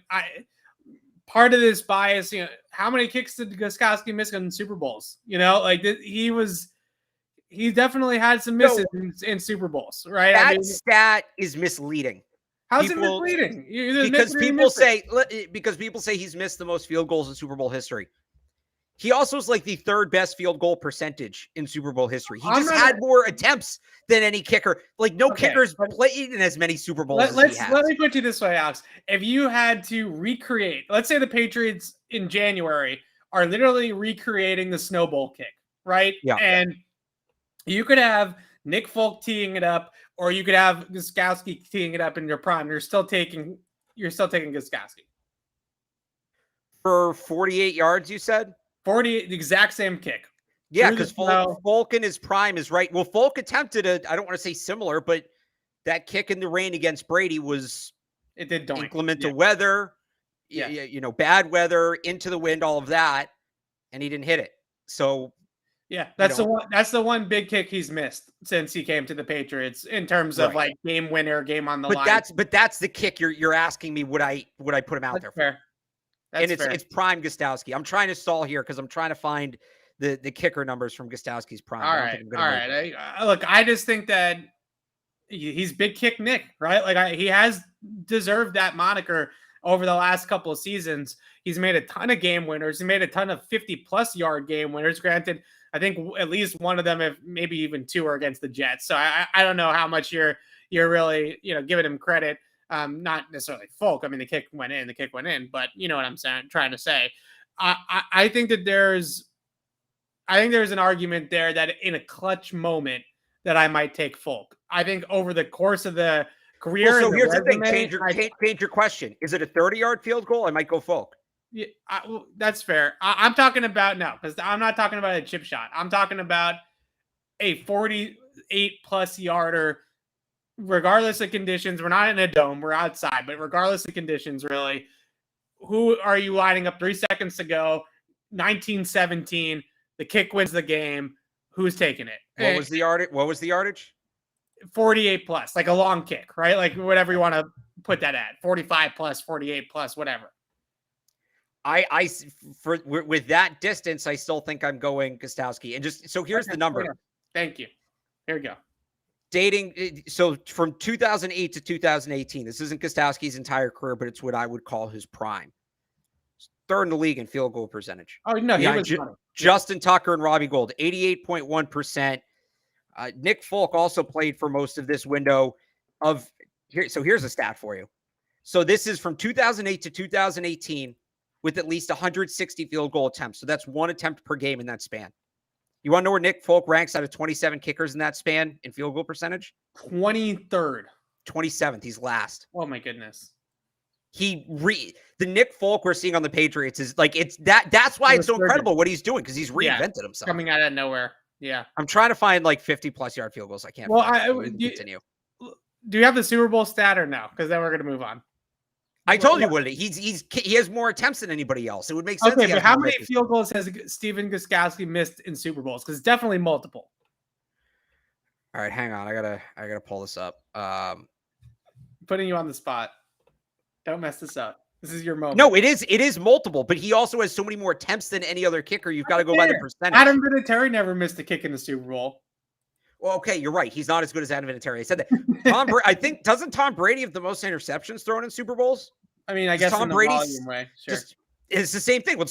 part of this bias, how many kicks did Gostkowski miss in Super Bowls? Like he definitely had some misses in Super Bowls, right? That stat is misleading. How's it misleading? Because people say he's missed the most field goals in Super Bowl history. He also is like the third best field goal percentage in Super Bowl history. He just had more attempts than any kicker. Like no kickers played in as many Super Bowls as he has. Let me put you this way, Alex. If you had to recreate, let's say the Patriots in January are literally recreating the snowball kick, right? Yeah. And you could have Nick Folk teeing it up, or you could have Gostkowski teeing it up in your prime. You're still taking Gostkowski. For 48 yards, you said? 40, the exact same kick. Yeah, because Folk in his prime is right. Well, Folk attempted I don't want to say similar, but that kick in the rain against Brady was inclement to weather, bad weather, into the wind, all of that, and he didn't hit it. So yeah, that's the one big kick he's missed since he came to the Patriots in terms of like game winner, game on the line. But that's the kick you're asking me, would I put him out there for? That's fair. It's prime Gostkowski. I'm trying to stall here because I'm trying to find the kicker numbers from Gostkowski's prime. All right. Look, I just think that he's big kick Nick, right? Like he has deserved that moniker over the last couple of seasons. He's made a ton of game winners. He made a ton of 50+ yard game winners. Granted, I think at least one of them, if maybe even two, are against the Jets. So I don't know how much you're really giving him credit. Not necessarily Folk. I mean, the kick went in, but you know what I'm trying to say. I think that there's an argument there that in a clutch moment that I might take Folk. I think over the course of the career. So here's the thing. Change your question. Is it a 30-yard field goal? I might go Folk. Yeah, that's fair. I'm talking about because I'm not talking about a chip shot. I'm talking about a 48+ yarder. Regardless of conditions, we're not in a dome, we're outside, but regardless of conditions, really, who are you lining up 3 seconds to go? 19-17, the kick wins the game. Who's taking it? What was the yardage? 48+, like a long kick, right? Like whatever you want to put that at, 45+, 48+, whatever. With that distance, I still think I'm going Gostkowski. And just so here's the number. Thank you. Here we go. So from 2008 to 2018, this isn't Gostkowski's entire career, but it's what I would call his prime. Third in the league in field goal percentage. Oh, no, he was Justin Tucker and Robbie Gould, 88.1%. Nick Folk also played for most of this window so here's a stat for you. So this is from 2008 to 2018 with at least 160 field goal attempts. So that's one attempt per game in that span. You want to know where Nick Folk ranks out of 27 kickers in that span in field goal percentage? 23rd. 27th. He's last. Oh my goodness. The Nick Folk we're seeing on the Patriots is like that's why it's so incredible what he's doing, because he's reinvented himself. Coming out of nowhere. Yeah. I'm trying to find like 50+ yard field goals. I can't. Well, continue. Do you have the Super Bowl stat or no? Because then we're going to move on. I told you what it is. He has more attempts than anybody else. It would make sense. Okay, but how many field goals has Stephen Gostkowski missed in Super Bowls? Because it's definitely multiple. All right, hang on. I gotta pull this up. Putting you on the spot. Don't mess this up. This is your moment. No, it is multiple, but he also has so many more attempts than any other kicker. You've got to go by the percentage. Adam Vinatieri never missed a kick in the Super Bowl. Well, okay, you're right. He's not as good as Adam Vinatieri. I said that. I think doesn't Tom Brady have the most interceptions thrown in Super Bowls? I mean, I guess Tom Brady's way. Sure. It's the same thing.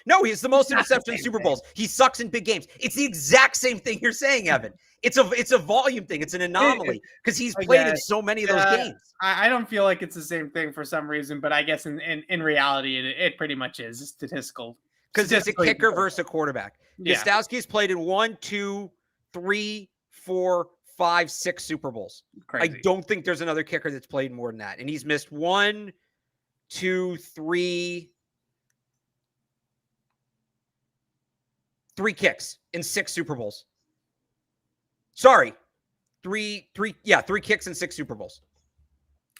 No, he's the most interceptions in Super Bowls. He sucks in big games. It's the exact same thing you're saying, Evan. It's a volume thing. It's an anomaly because he's played in so many of those games. I don't feel like it's the same thing for some reason, but I guess in reality, it pretty much is statistical. Because it's a kicker versus a quarterback. Yeah. Gostkowski's played in 1, 2, 3, 4, 5, 6 Super Bowls. Crazy. I don't think there's another kicker that's played more than that. And he's missed 1, 2, 3 kicks in 6 Super Bowls. Sorry. 3 kicks in 6 Super Bowls.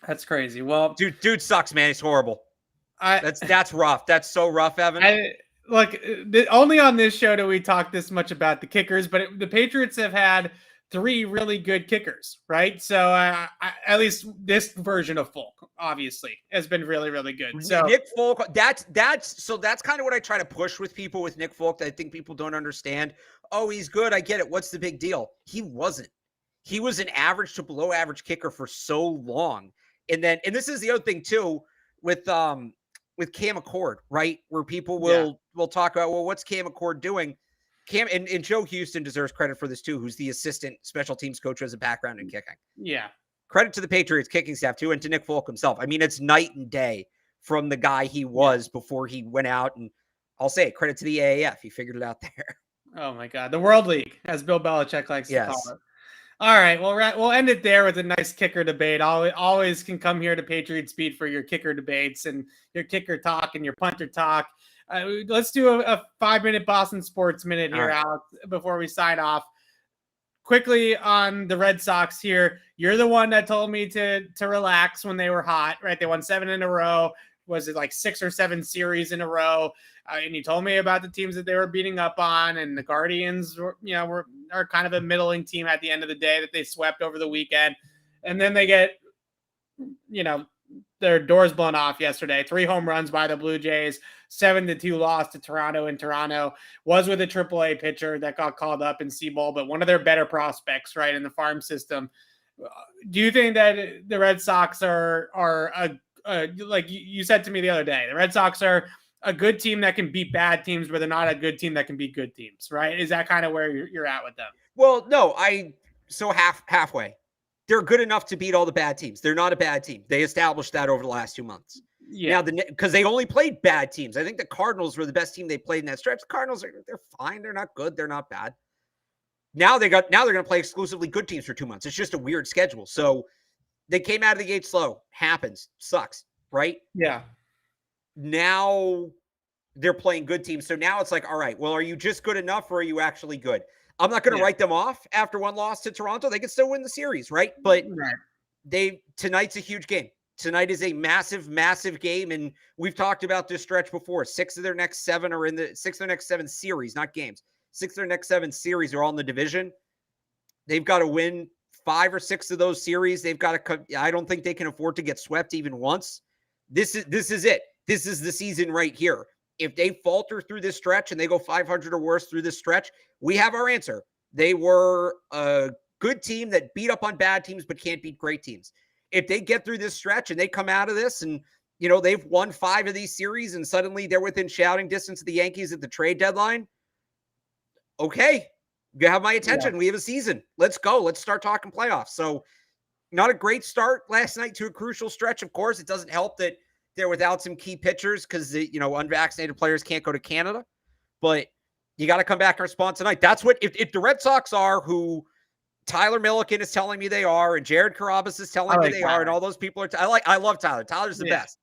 That's crazy. Well, dude sucks, man. He's horrible. That's rough. That's so rough, Evan. Only on this show do we talk this much about the kickers, but the Patriots have had three really good kickers, right? So at least this version of Folk, obviously, has been really, really good. So Nick Folk, that's kind of what I try to push with people with Nick Folk that I think people don't understand. Oh, he's good. I get it. What's the big deal? He wasn't. He was an average to below average kicker for so long. And this is the other thing too with Cam Accord, right? Where people will talk about, well, what's Cam Accord doing? Cam and Joe Houston deserves credit for this too, who's the assistant special teams coach who has a background in kicking. Yeah. Credit to the Patriots kicking staff too, and to Nick Folk himself. I mean, it's night and day from the guy he was before he went out. And I'll say credit to the AAF. He figured it out there. Oh my God. The World League, as Bill Belichick likes to call it. All right. Well, we'll end it there with a nice kicker debate. Always can come here to Patriots Beat for your kicker debates and your kicker talk and your punter talk. Let's do a 5-minute Boston Sports Minute here, Alex, before we sign off. Quickly on the Red Sox here. You're the one that told me to relax when they were hot, right? They won 7 in a row. Was it like 6 or 7 series in a row? And you told me about the teams that they were beating up on, and the Guardians are kind of a middling team at the end of the day that they swept over the weekend. And then they get, their doors blown off yesterday. 3 home runs by the Blue Jays, 7-2 loss to Toronto in Toronto. Was with a AAA pitcher that got called up in Seabold, but one of their better prospects, right, in the farm system. Do you think that the Red Sox are like you said to me the other day, the Red Sox are a good team that can beat bad teams, but they're not a good team that can beat good teams, right? Is that kind of where you're at with them? Well, no, halfway. They're good enough to beat all the bad teams. They're not a bad team. They established that over the last 2 months. Yeah. Now, because they only played bad teams. I think the Cardinals were the best team they played in that stretch. The Cardinals they're fine. They're not good. They're not bad. Now they're going to play exclusively good teams for 2 months. It's just a weird schedule. So they came out of the gate slow. Happens. Sucks. Right? Yeah. Now they're playing good teams. So now it's like, all right, well, are you just good enough or are you actually good? I'm not going to write them off after one loss to Toronto. They can still win the series, right? But tonight's a huge game. Tonight is a massive, massive game. And we've talked about this stretch before. 6 of their next 7 are in the 6 of their next 7 series, not games. 6 of their next 7 series are all in the division. They've got to win 5 or 6 of those series. They've got to, I don't think they can afford to get swept even once. This is it. This is the season right here. If they falter through this stretch and they go 500 or worse through this stretch, we have our answer. They were a good team that beat up on bad teams but can't beat great teams. If they get through this stretch and they come out of this and, they've won 5 of these series and suddenly they're within shouting distance of the Yankees at the trade deadline, okay, you have my attention. Yeah. We have a season. Let's go. Let's start talking playoffs. So not a great start last night to a crucial stretch. Of course, it doesn't help that they're without some key pitchers because unvaccinated players can't go to Canada, but you got to come back and respond tonight. That's what, if the Red Sox are who Tyler Milliken is telling me they are, and Jared Carrabis is telling me they are, and all those people are, I love Tyler. Tyler's the best.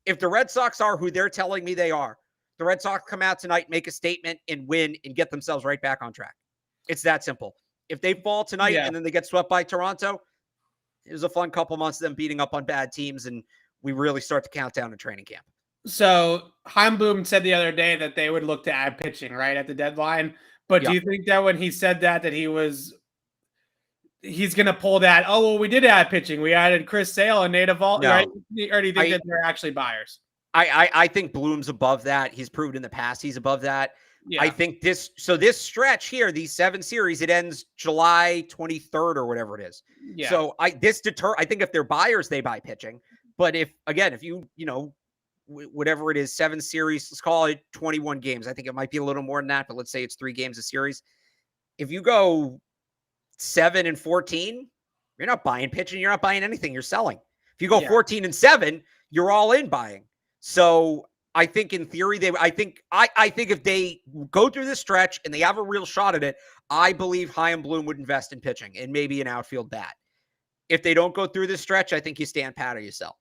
If the Red Sox are who they're telling me they are, the Red Sox come out tonight, make a statement and win and get themselves right back on track. It's that simple. If they fall tonight and then they get swept by Toronto, it was a fun couple months of them beating up on bad teams, and we really start to count down to training camp. So Chaim Bloom said the other day that they would look to add pitching right at the deadline. But do you think that when he said that he's going to pull that? Oh, well, we did add pitching. We added Chris Sale and Nate Eovaldi, right? Or do you think that they're actually buyers? I think Bloom's above that. He's proved in the past he's above that. Yeah. I think this stretch here, these 7 series, it ends July 23rd or whatever it is. Yeah. So I think if they're buyers, they buy pitching. But if you whatever it is, 7 series, let's call it 21 games. I think it might be a little more than that, but let's say it's 3 games a series. If you go 7-14, you're not buying pitching. You're not buying anything. You're selling. If you go 14-7, you're all in buying. So I think in theory, I think if they go through this stretch and they have a real shot at it, I believe Chaim Bloom would invest in pitching and maybe an outfield bat. If they don't go through this stretch, I think you stand pat or you sell.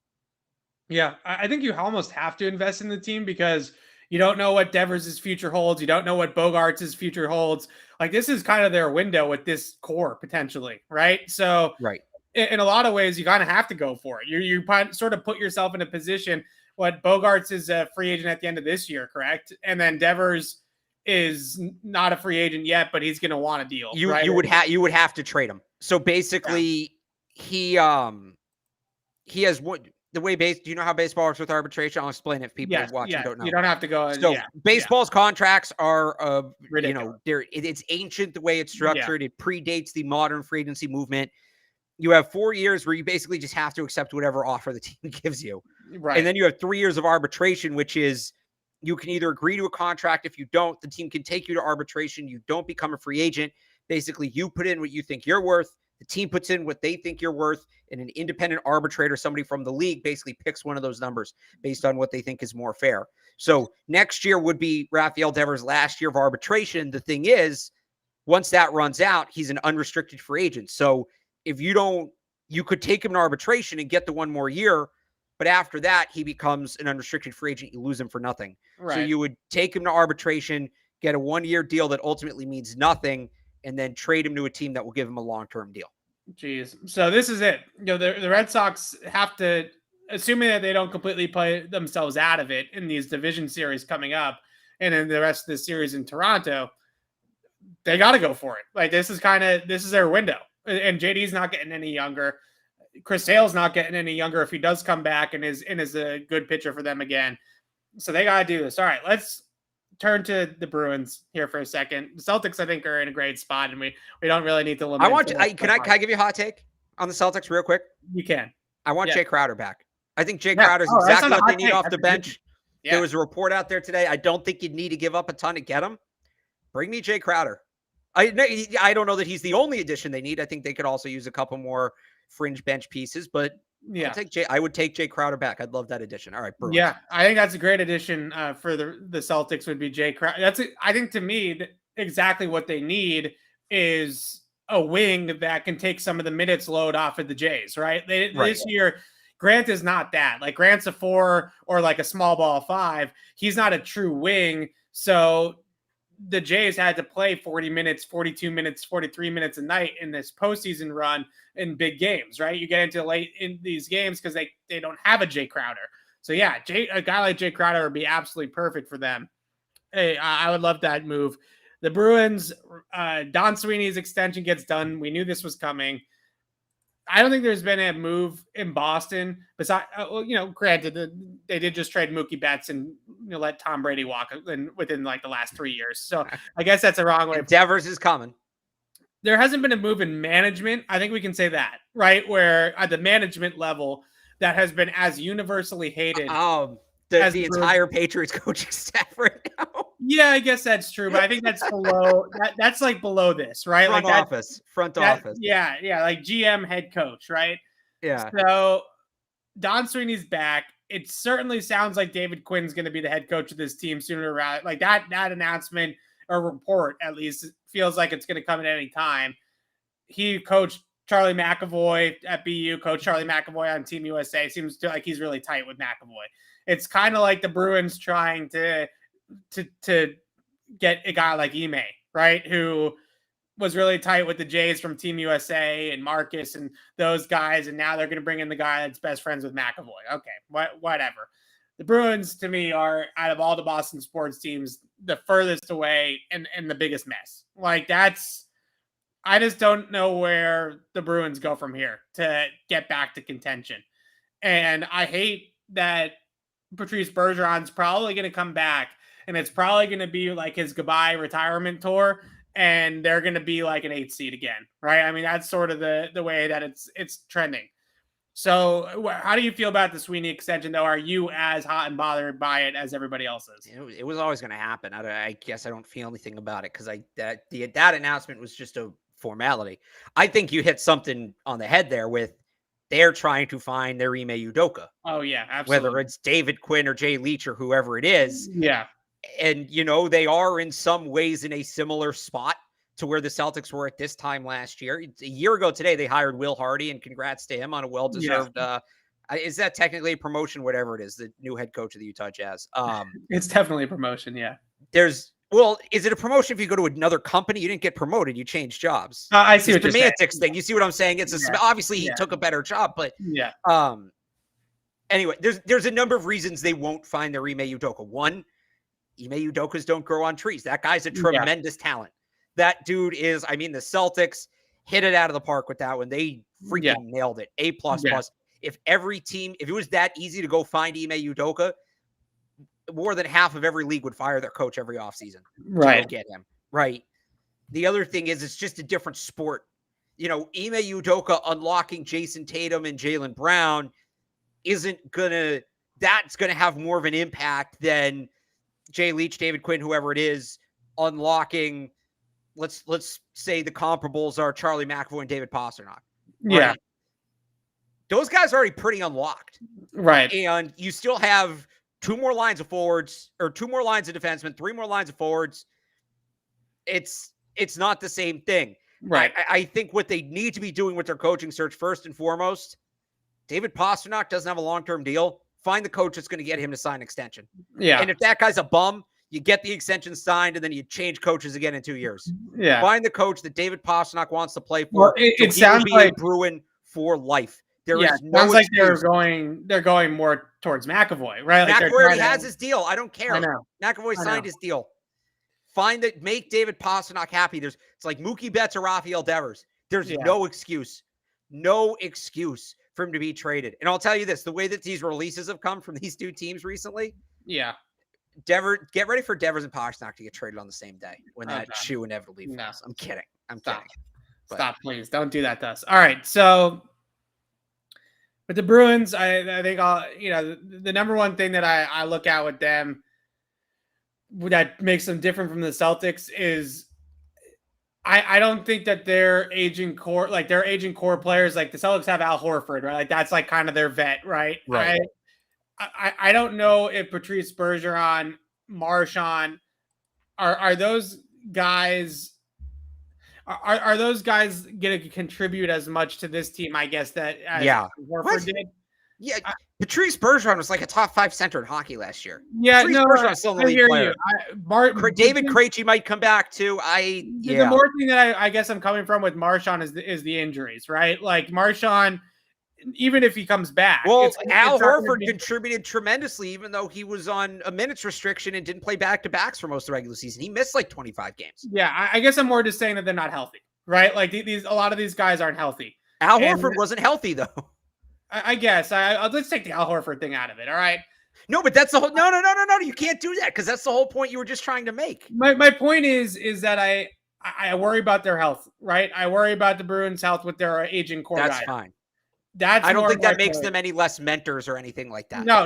Yeah, I think you almost have to invest in the team because you don't know what Devers' future holds. You don't know what Bogarts' future holds. Like, this is kind of their window with this core potentially, right? So in a lot of ways, you kind of have to go for it. You sort of put yourself in a position. What Bogarts is a free agent at the end of this year, correct? And then Devers is not a free agent yet, but he's going to want a deal. You would have to trade him. So basically, he has what the way do you know how baseball works with arbitration? I'll explain it if people watching don't know. You don't have to go. So baseball's contracts are ridiculous. It's ancient the way it's structured. It predates the modern free agency movement. You have 4 years where you basically just have to accept whatever offer the team gives you. Right. And then you have 3 years of arbitration, which is you can either agree to a contract. If you don't, the team can take you to arbitration. You don't become a free agent. Basically, you put in what you think you're worth. The team puts in what they think you're worth, and an independent arbitrator, somebody from the league, basically picks one of those numbers based on what they think is more fair. So next year would be Rafael Devers' last year of arbitration. The thing is, once that runs out, he's an unrestricted free agent. So if you could take him to arbitration and get the 1 more year, but after that, he becomes an unrestricted free agent. You lose him for nothing. Right. So you would take him to arbitration, get a 1-year deal that ultimately means nothing, and then trade him to a team that will give him a long-term deal. Jeez. So this is it. The Red Sox have to, assuming that they don't completely play themselves out of it in these division series coming up, and in the rest of the series in Toronto, they got to go for it. Like this is their window. And JD's not getting any younger. Chris Sale's not getting any younger if he does come back and is a good pitcher for them again. So they got to do this. All right, let's turn to the Bruins here for a second. The Celtics, I think, are in a great spot, and we don't really need to limit. Can I give you a hot take on the Celtics real quick? You can. I want Jay Crowder back. I think Jay Crowder is exactly what they need off the bench. There was a report out there today. I don't think you'd need to give up a ton to get him. Bring me Jay Crowder. I don't know that he's the only addition they need. I think they could also use a couple more fringe bench pieces, but I would take Jay Crowder back. I'd love that addition. All right, Bruins. Yeah, I think that's a great addition for the Celtics would be Jay Crowder. I think to me, exactly what they need is a wing that can take some of the minutes load off of the Jays, right? This year, Grant is not that. Like Grant's a 4 or like a small ball 5. He's not a true wing. So the Jays had to play 40 minutes, 42 minutes, 43 minutes a night in this postseason run in big games, right? You get into late in these games because they don't have a Jay Crowder. So yeah, a guy like Jay Crowder would be absolutely perfect for them. Hey, I would love that move. The Bruins, Don Sweeney's extension gets done. We knew this was coming. I don't think there's been a move in Boston besides, granted, they did just trade Mookie Betts and let Tom Brady walk within like the last 3 years. So I guess that's a wrong way. Devers is coming. There hasn't been a move in management. I think we can say that, right? Where at the management level that has been as universally hated. The entire Patriots coaching staff right now. Yeah, I guess that's true, but I think that's below. That's like below this, right? Front office. Yeah, like GM, head coach, right? Yeah. So Don Sweeney's back. It certainly sounds like David Quinn's going to be the head coach of this team sooner or later. Like that announcement or report, at least, feels like it's going to come at any time. He coached Charlie McAvoy at BU, coached Charlie McAvoy on Team USA. Seems like he's really tight with McAvoy. It's kind of like the Bruins trying to get a guy like Ime, right? Who was really tight with the Jays from Team USA and Marcus and those guys. And now they're going to bring in the guy that's best friends with McAvoy. Okay, whatever. The Bruins, to me, are out of all the Boston sports teams, the furthest away and the biggest mess. Like I just don't know where the Bruins go from here to get back to contention. And I hate that Patrice Bergeron's probably going to come back, and it's probably going to be like his goodbye retirement tour, and they're going to be like an 8th seed again, right? I mean, that's sort of the way that it's trending. So how do you feel about the Sweeney extension, though? Are you as hot and bothered by it as everybody else is? It was always going to happen. I guess I don't feel anything about it because that announcement was just a formality. I think you hit something on the head there with they're trying to find their Ime Udoka. Oh, yeah, absolutely. Whether it's David Quinn or Jay Leach or whoever it is. Yeah. And, they are in some ways in a similar spot to where the Celtics were at this time last year. A year ago today, they hired Will Hardy, and congrats to him on a well-deserved is that technically a promotion, whatever it is, the new head coach of the Utah Jazz? It's definitely a promotion, yeah. Is it a promotion if you go to another company? You didn't get promoted. You changed jobs. I see it's what semantics thing. You see what I'm saying? It's obviously he took a better job, but anyway, there's a number of reasons they won't find their Ime Udoka. One, Ime Udokas don't grow on trees. That guy's a tremendous talent. That dude is, I mean, the Celtics hit it out of the park with that one. They freaking nailed it. A++. If every team, if it was that easy to go find Ime Udoka, more than half of every league would fire their coach every offseason to go get him. Right. The other thing is it's just a different sport. You know, Ime Udoka unlocking Jason Tatum and Jaylen Brown that's going to have more of an impact than Jay Leach, David Quinn, whoever it is, unlocking, let's say the comparables are Charlie McAvoy and David Pastrnak. Right? Yeah. Those guys are already pretty unlocked. Right. And you still have 2 more lines of forwards, or 2 more lines of defensemen, 3 more lines of forwards. It's not the same thing. Right. I think what they need to be doing with their coaching search, first and foremost, David Pastrnak doesn't have a long-term deal. Find the coach that's going to get him to sign an extension. Yeah. And if that guy's a bum, you get the extension signed, and then you change coaches again in 2 years. Yeah. Find the coach that David Pastrnak wants to play for. Well, it sounds like a Bruin for life. There is no sounds like they're going more towards McAvoy, right? Like McAvoy already has his deal. I don't care. I know. McAvoy signed his deal. Make David Pastrnak happy. It's like Mookie Betts or Rafael Devers. There's no excuse for him to be traded. And I'll tell you this, the way that these releases have come from these 2 teams recently. Yeah. Get ready for Devers and Pastrnak to get traded on the same day when that shoe inevitably falls. No. I'm kidding. Stop, please. Don't do that to us. All right. So with the Bruins, I think the number one thing that I look at with them that makes them different from the Celtics is I don't think that their aging core players, like the Celtics have Al Horford, right? Like that's like kind of their vet, right? Right. I don't know if Patrice Bergeron, Marchand are those guys. Are those guys going to contribute as much to this team? I guess that Horford did. Yeah, Patrice Bergeron was like a top 5 center in hockey last year. Yeah, Patrice Bergeron's still in the league player. David Krejci might come back too. The more thing that I guess I'm coming from with Marchand is the injuries, right? Like Marchand, even if he comes back. Well, Al Horford contributed tremendously, even though he was on a minutes restriction and didn't play back-to-backs for most of the regular season. He missed like 25 games. Yeah, I guess I'm more just saying that they're not healthy, right? Like a lot of these guys aren't healthy. Al Horford wasn't healthy though. I guess let's take the Al Horford thing out of it. All right. No, but that's the whole. No. You can't do that because that's the whole point you were just trying to make. My point is that I worry about their health, right? I worry about the Bruins' health with their aging core. That's guy. Fine. I don't think that makes them any less mentors or anything like that. No,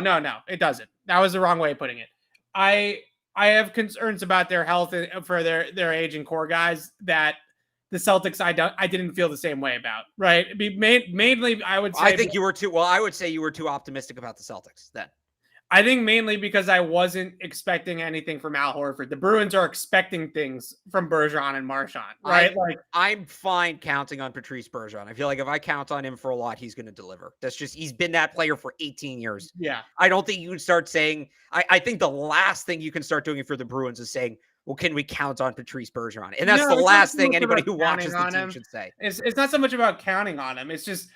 it doesn't. That was the wrong way of putting it. I have concerns about their health for their aging core guys that the Celtics I didn't feel the same way about. Right? Mainly, I would say. I think you were too. Well, I would say you were too optimistic about the Celtics then. I think mainly because I wasn't expecting anything from Al Horford. The Bruins are expecting things from Bergeron and Marchand, right? I'm fine counting on Patrice Bergeron. I feel like if I count on him for a lot, he's going to deliver. He's been that player for 18 years. Yeah. I don't think you can start saying, I think the last thing you can start doing for the Bruins is saying, well, can we count on Patrice Bergeron? And that's the last thing anybody who watches the team should say. It's not so much about counting on him. It's just,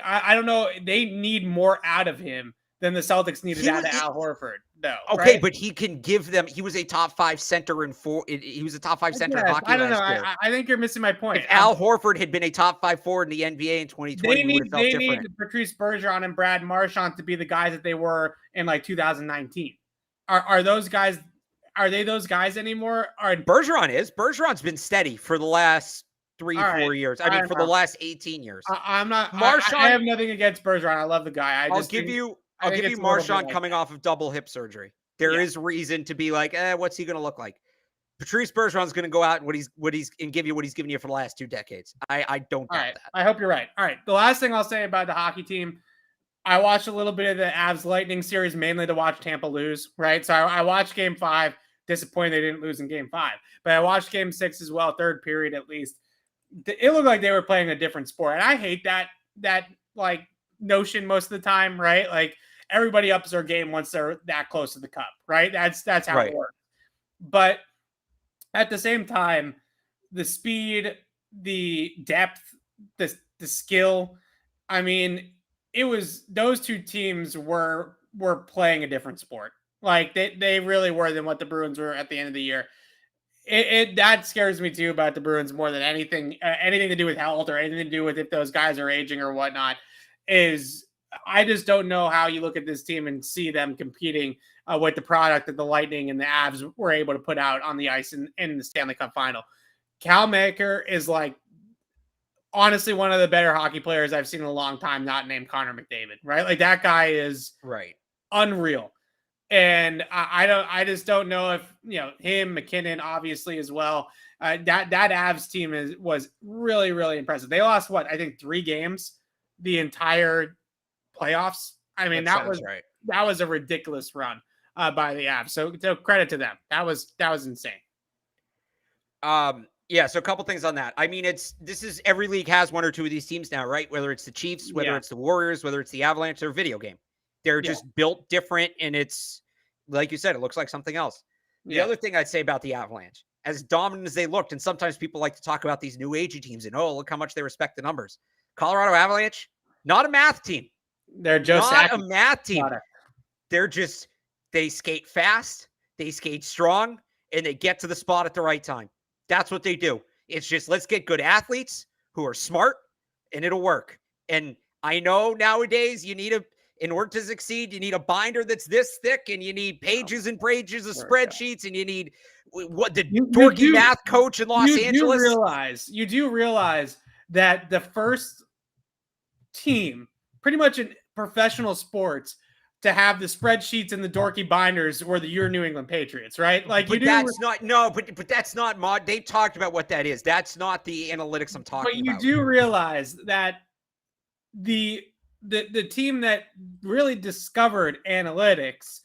I don't know. They need more out of him than the Celtics needed out of Al Horford, though. Okay, right? But he can give them. He was a top 5 center he was a top 5 center in hockey. I don't know. I think you're missing my point. If Al Horford had been a top 5 forward in the NBA in 2020, they need Patrice Bergeron and Brad Marchand to be the guys that they were in like 2019. Are those guys? Are they those guys anymore? Bergeron's been steady for the last 3-4 years. I mean, for the last 18 years. I'm not. Marchand. I have nothing against Bergeron. I love the guy. I'll give you Marchand coming off of double hip surgery. There is reason to be like, what's he going to look like? Patrice Bergeron's going to go out and give you what he's given you for the last 2 decades. I don't doubt that. I hope you're right. All right. The last thing I'll say about the hockey team, I watched a little bit of the Avs Lightning series mainly to watch Tampa lose, right? So I watched Game 5. Disappointed they didn't lose in Game 5. But I watched Game 6 as well, third period at least. It looked like they were playing a different sport. And I hate that like notion most of the time, right? Like everybody ups their game once they're that close to the cup, right? That's how it works. But at the same time, the speed, the depth, the skill, I mean, it was those two teams were playing a different sport. Like they really were than what the Bruins were at the end of the year. That scares me too about the Bruins more than anything to do with health or anything to do with if those guys are aging or whatnot. Is I just don't know how you look at this team and see them competing with the product that the Lightning and the Avs were able to put out on the ice in the Stanley Cup final. Cal Maker is like honestly one of the better hockey players I've seen in a long time, not named Connor McDavid, right? Like that guy is unreal. And I just don't know if, him, McKinnon, obviously as well. That Avs team was really, really impressive. They lost I think 3 games the entire playoffs. I mean, that was a ridiculous run by the Avs. So credit to them. That was insane. Yeah, so a couple things on that. I mean, every league has one or two of these teams now, right? Whether it's the Chiefs, whether it's the Warriors, whether it's the Avalanche, they're a video game. They're just built different, and it's, like you said, it looks like something else. The other thing I'd say about the Avalanche, as dominant as they looked, and sometimes people like to talk about these new agey teams and, look how much they respect the numbers. Colorado Avalanche, not a math team. They're just not a math team. They're just, they skate fast, they skate strong, and they get to the spot at the right time. That's what they do. It's just, let's get good athletes who are smart, and it'll work. And I know nowadays in order to succeed, you need a binder that's this thick, and you need pages and pages of spreadsheets, and you need the dorky math coach in Los Angeles. You do realize that the first team, pretty much in professional sports, to have the spreadsheets and the dorky binders were your New England Patriots, right? Like, but that's not mod. They talked about what that is. That's not the analytics I'm talking about. But you do realize that the team that really discovered analytics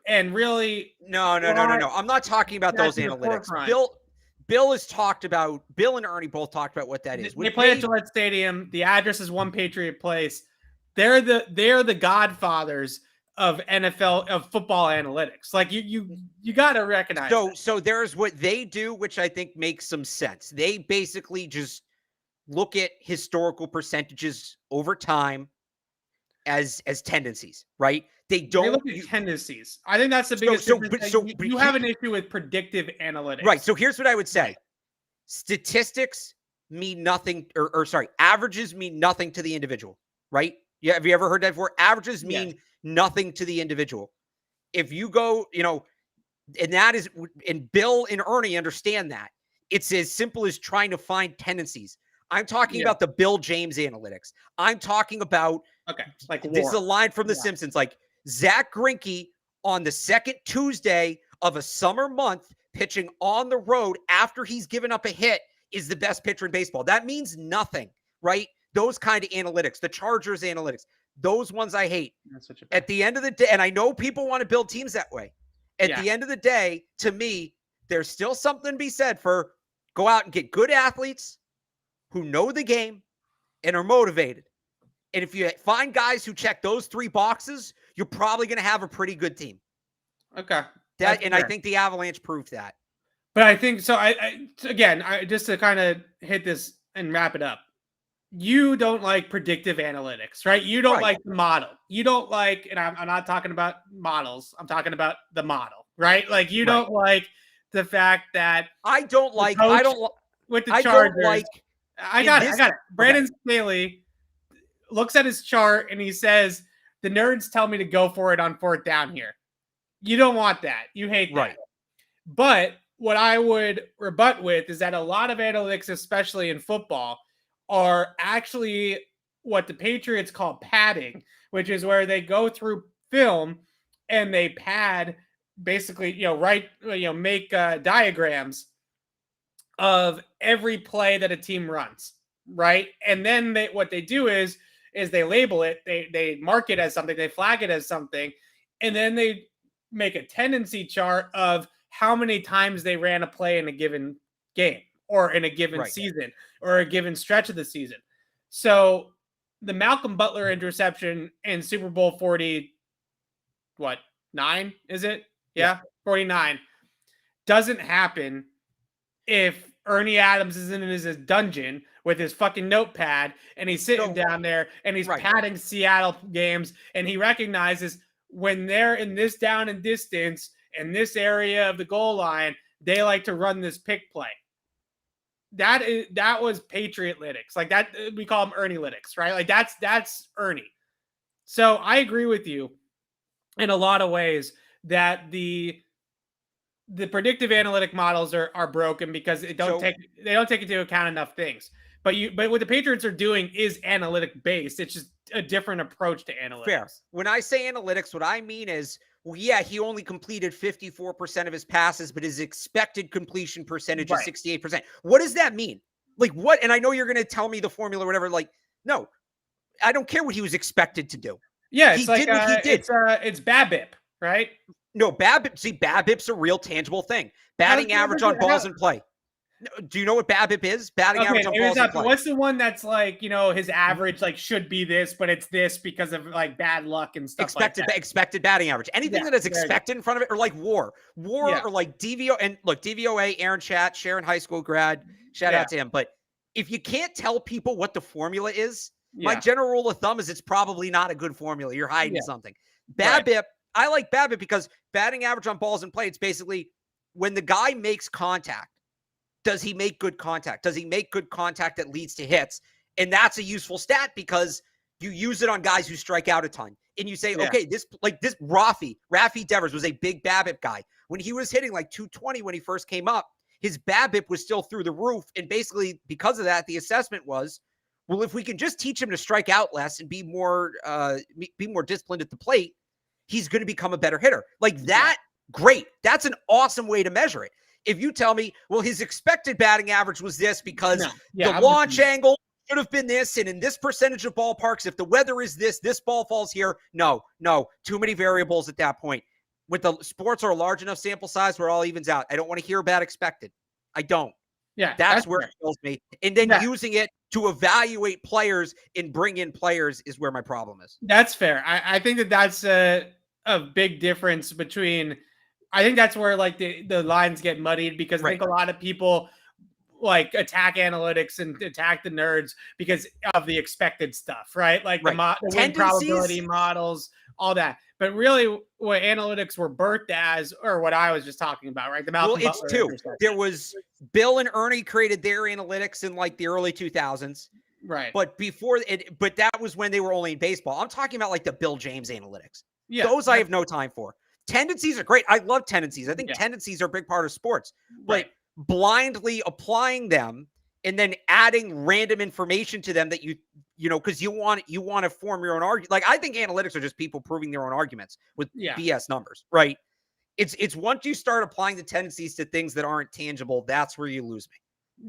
and really no. I'm not talking about those analytics. Bill and Ernie both talked about what that is. They play at Gillette Stadium. The address is One Patriot Place. They're the godfathers of NFL of football analytics. Like you got to recognize. So there's what they do, which I think makes some sense. They basically just look at historical percentages over time as tendencies, right? They look at tendencies. I think that's the biggest difference. You have an issue with predictive analytics, right? So here's what I would say: statistics mean nothing, or averages mean nothing to the individual, right? Yeah, have you ever heard that before? Averages mean nothing to the individual. If you go, and Bill and Ernie understand that. It's as simple as trying to find tendencies. I'm talking about the Bill James analytics. I'm talking about, this is a line from The Simpsons, like Zach Greinke on the second Tuesday of a summer month pitching on the road after he's given up a hit is the best pitcher in baseball. That means nothing, right? Those kind of analytics, the Chargers analytics, those ones I hate. At the end of the day, and I know people want to build teams that way. At the end of the day, to me, there's still something to be said for go out and get good athletes who know the game and are motivated. And if you find guys who check those 3 boxes, you're probably going to have a pretty good team. Okay. I think the Avalanche proved that. But I think so. I just to kind of hit this and wrap it up. You don't like predictive analytics, right? You don't like the model. You don't like, and I'm not talking about models. I'm talking about the model, right? Like you don't like the fact that I got it. Brandon Staley looks at his chart and he says, the nerds tell me to go for it on 4th down here. You don't want that. You hate that. Right. But what I would rebut with is that a lot of analytics, especially in football, are actually what the Patriots call padding, which is where they go through film and they pad basically, make diagrams of every play that a team runs, right? And then what they do is they label it, they mark it as something, they flag it as something, and then they make a tendency chart of how many times they ran a play in a given game or in a given season or a given stretch of the season. So the Malcolm Butler interception in Super Bowl 9, is it? Yeah, 49 doesn't happen if Ernie Adams is in his dungeon with his fucking notepad and he's sitting down there and he's padding Seattle games and he recognizes when they're in this down and distance in this area of the goal line, they like to run this pick play. That was Patriots, like that. We call them Ernie-lytics, right? Like that's Ernie. So I agree with you in a lot of ways that the predictive analytic models are broken because they don't take into account enough things. But what the Patriots are doing is analytic based. It's just a different approach to analytics. Fair. When I say analytics, what I mean is, well, yeah, he only completed 54% of his passes, but his expected completion percentage is 68%. What does that mean? Like what? And I know you're going to tell me the formula or whatever. Like, no, I don't care what he was expected to do. Yeah, he did what he did. It's BABIP, right? No, BABIP. See, BABIP's a real tangible thing. Batting average on balls in play. Do you know what BABIP is? Batting average on balls in play. What's the one that's like, his average like should be this, but it's this because of like bad luck and stuff expected batting average. Anything that is expected in front of it, or like WAR, or like DVO. And look, DVOA, Aaron Chat, Sharon High School grad, shout out to him. But if you can't tell people what the formula is, my general rule of thumb is it's probably not a good formula. You're hiding something. BABIP, I like BABIP because batting average on balls in play, it's basically when the guy makes contact, does he make good contact? Does he make good contact that leads to hits? And that's a useful stat because you use it on guys who strike out a ton. And you say, okay, this Rafi Devers was a big BABIP guy. When he was hitting like 220 when he first came up, his BABIP was still through the roof. And basically because of that, the assessment was, well, if we can just teach him to strike out less and be more disciplined at the plate, he's going to become a better hitter. Like that, great. That's an awesome way to measure it. If you tell me, well, his expected batting average was this because the launch angle should have been this, and in this percentage of ballparks, if the weather is this ball falls here. No, too many variables at that point. With the sports are a large enough sample size where it all evens out. I don't want to hear about expected. I don't. Yeah, that's where it kills me. And then using it to evaluate players and bring in players is where my problem is. That's fair. I think that's a big difference between. I think that's where like the lines get muddied because I think a lot of people like attack analytics and attack the nerds because of the expected stuff, right? Like the win probability models, all that. But really what analytics were birthed as, or what I was just talking about, right? It's two. There was Bill and Ernie created their analytics in like the early 2000s. Right. But but that was when they were only in baseball. I'm talking about like the Bill James analytics. Yeah. Those I have no time for. Tendencies are great. I love tendencies. I think tendencies are a big part of sports. But blindly applying them and then adding random information to them that because you want to form your own argument. Like I think analytics are just people proving their own arguments with BS numbers, right? It's once you start applying the tendencies to things that aren't tangible, that's where you lose me.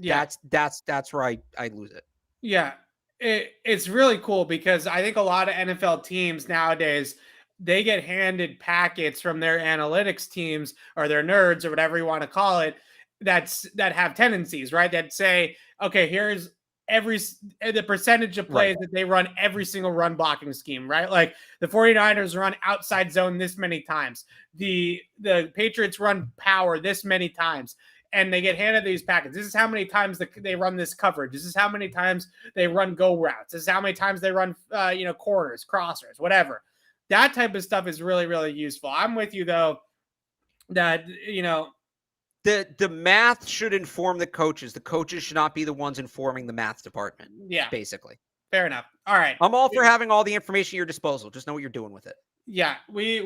Yeah, that's where I lose it. Yeah, it's really cool because I think a lot of NFL teams nowadays, they get handed packets from their analytics teams or their nerds or whatever you want to call it that have tendencies, right? That say, okay, here's the percentage of plays that they run every single run blocking scheme, right? Like the 49ers run outside zone this many times. The Patriots run power this many times. And they get handed these packets. This is how many times they run this coverage. This is how many times they run go routes. This is how many times they run, corners, crossers, whatever. That type of stuff is really, really useful. I'm with you though, that, the math should inform the coaches. The coaches should not be the ones informing the math department. Yeah. Basically. Fair enough. All right. I'm all for having all the information at your disposal. Just know what you're doing with it. Yeah. We've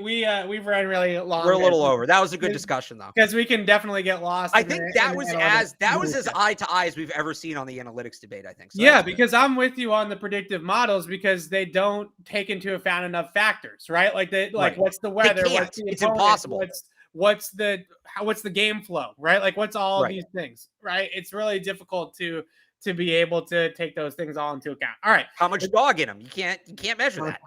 run really long. We're a little over. That was a good discussion though. Because we can definitely get lost. I think that was as eye to eye as we've ever seen on the analytics debate, I think. So yeah, because I'm with you on the predictive models because they don't take into account enough factors, right? Like what's the weather? What's the it's impossible. What's the game flow, right? Like what's all of these things, right? It's really difficult to be able to take those things all into account. All right. How much dog in them? You can't measure that.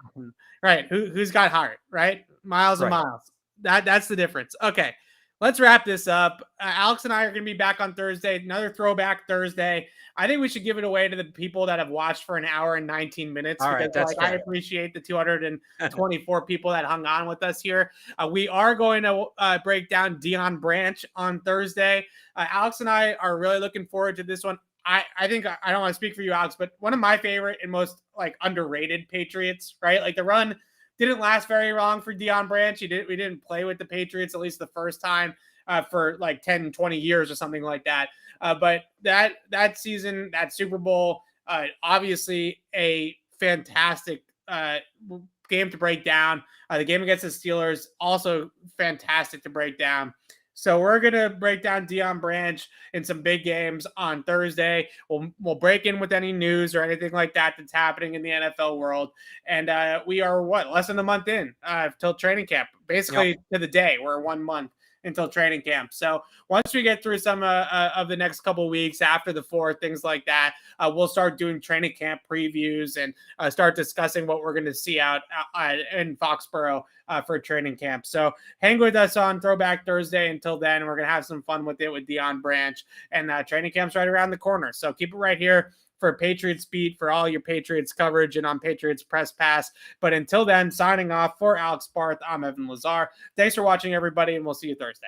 Right. Who's got heart, right? Miles and miles. That's the difference. Okay. Let's wrap this up. Alex and I are going to be back on Thursday. Another throwback Thursday. I think we should give it away to the people that have watched for an hour and 19 minutes. All right, that's I appreciate the 224 people that hung on with us here. We are going to break down Deion Branch on Thursday. Alex and I are really looking forward to this one. I think I don't want to speak for you, Alex, but one of my favorite and most like underrated Patriots, right? Like the run Didn't last very long for Deion Branch. We didn't play with the Patriots, at least the first time, for like 10, 20 years or something like that. But that season, that Super Bowl, obviously a fantastic game to break down. The game against the Steelers, also fantastic to break down. So we're going to break down Deion Branch in some big games on Thursday. We'll break in with any news or anything like that that's happening in the NFL world. And we are, less than a month in till training camp, basically to the day. We're 1 month until training camp. So once we get through some of the next couple of weeks after the 4th, things like that, we'll start doing training camp previews and start discussing what we're going to see out in Foxborough for training camp. So hang with us on Throwback Thursday. Until then, we're going to have some fun with it with Deion Branch, and training camp's right around the corner. So keep it right here for Patriots Beat, for all your Patriots coverage, and on Patriots Press Pass. But until then, signing off for Alex Barth, I'm Evan Lazar. Thanks for watching, everybody, and we'll see you Thursday.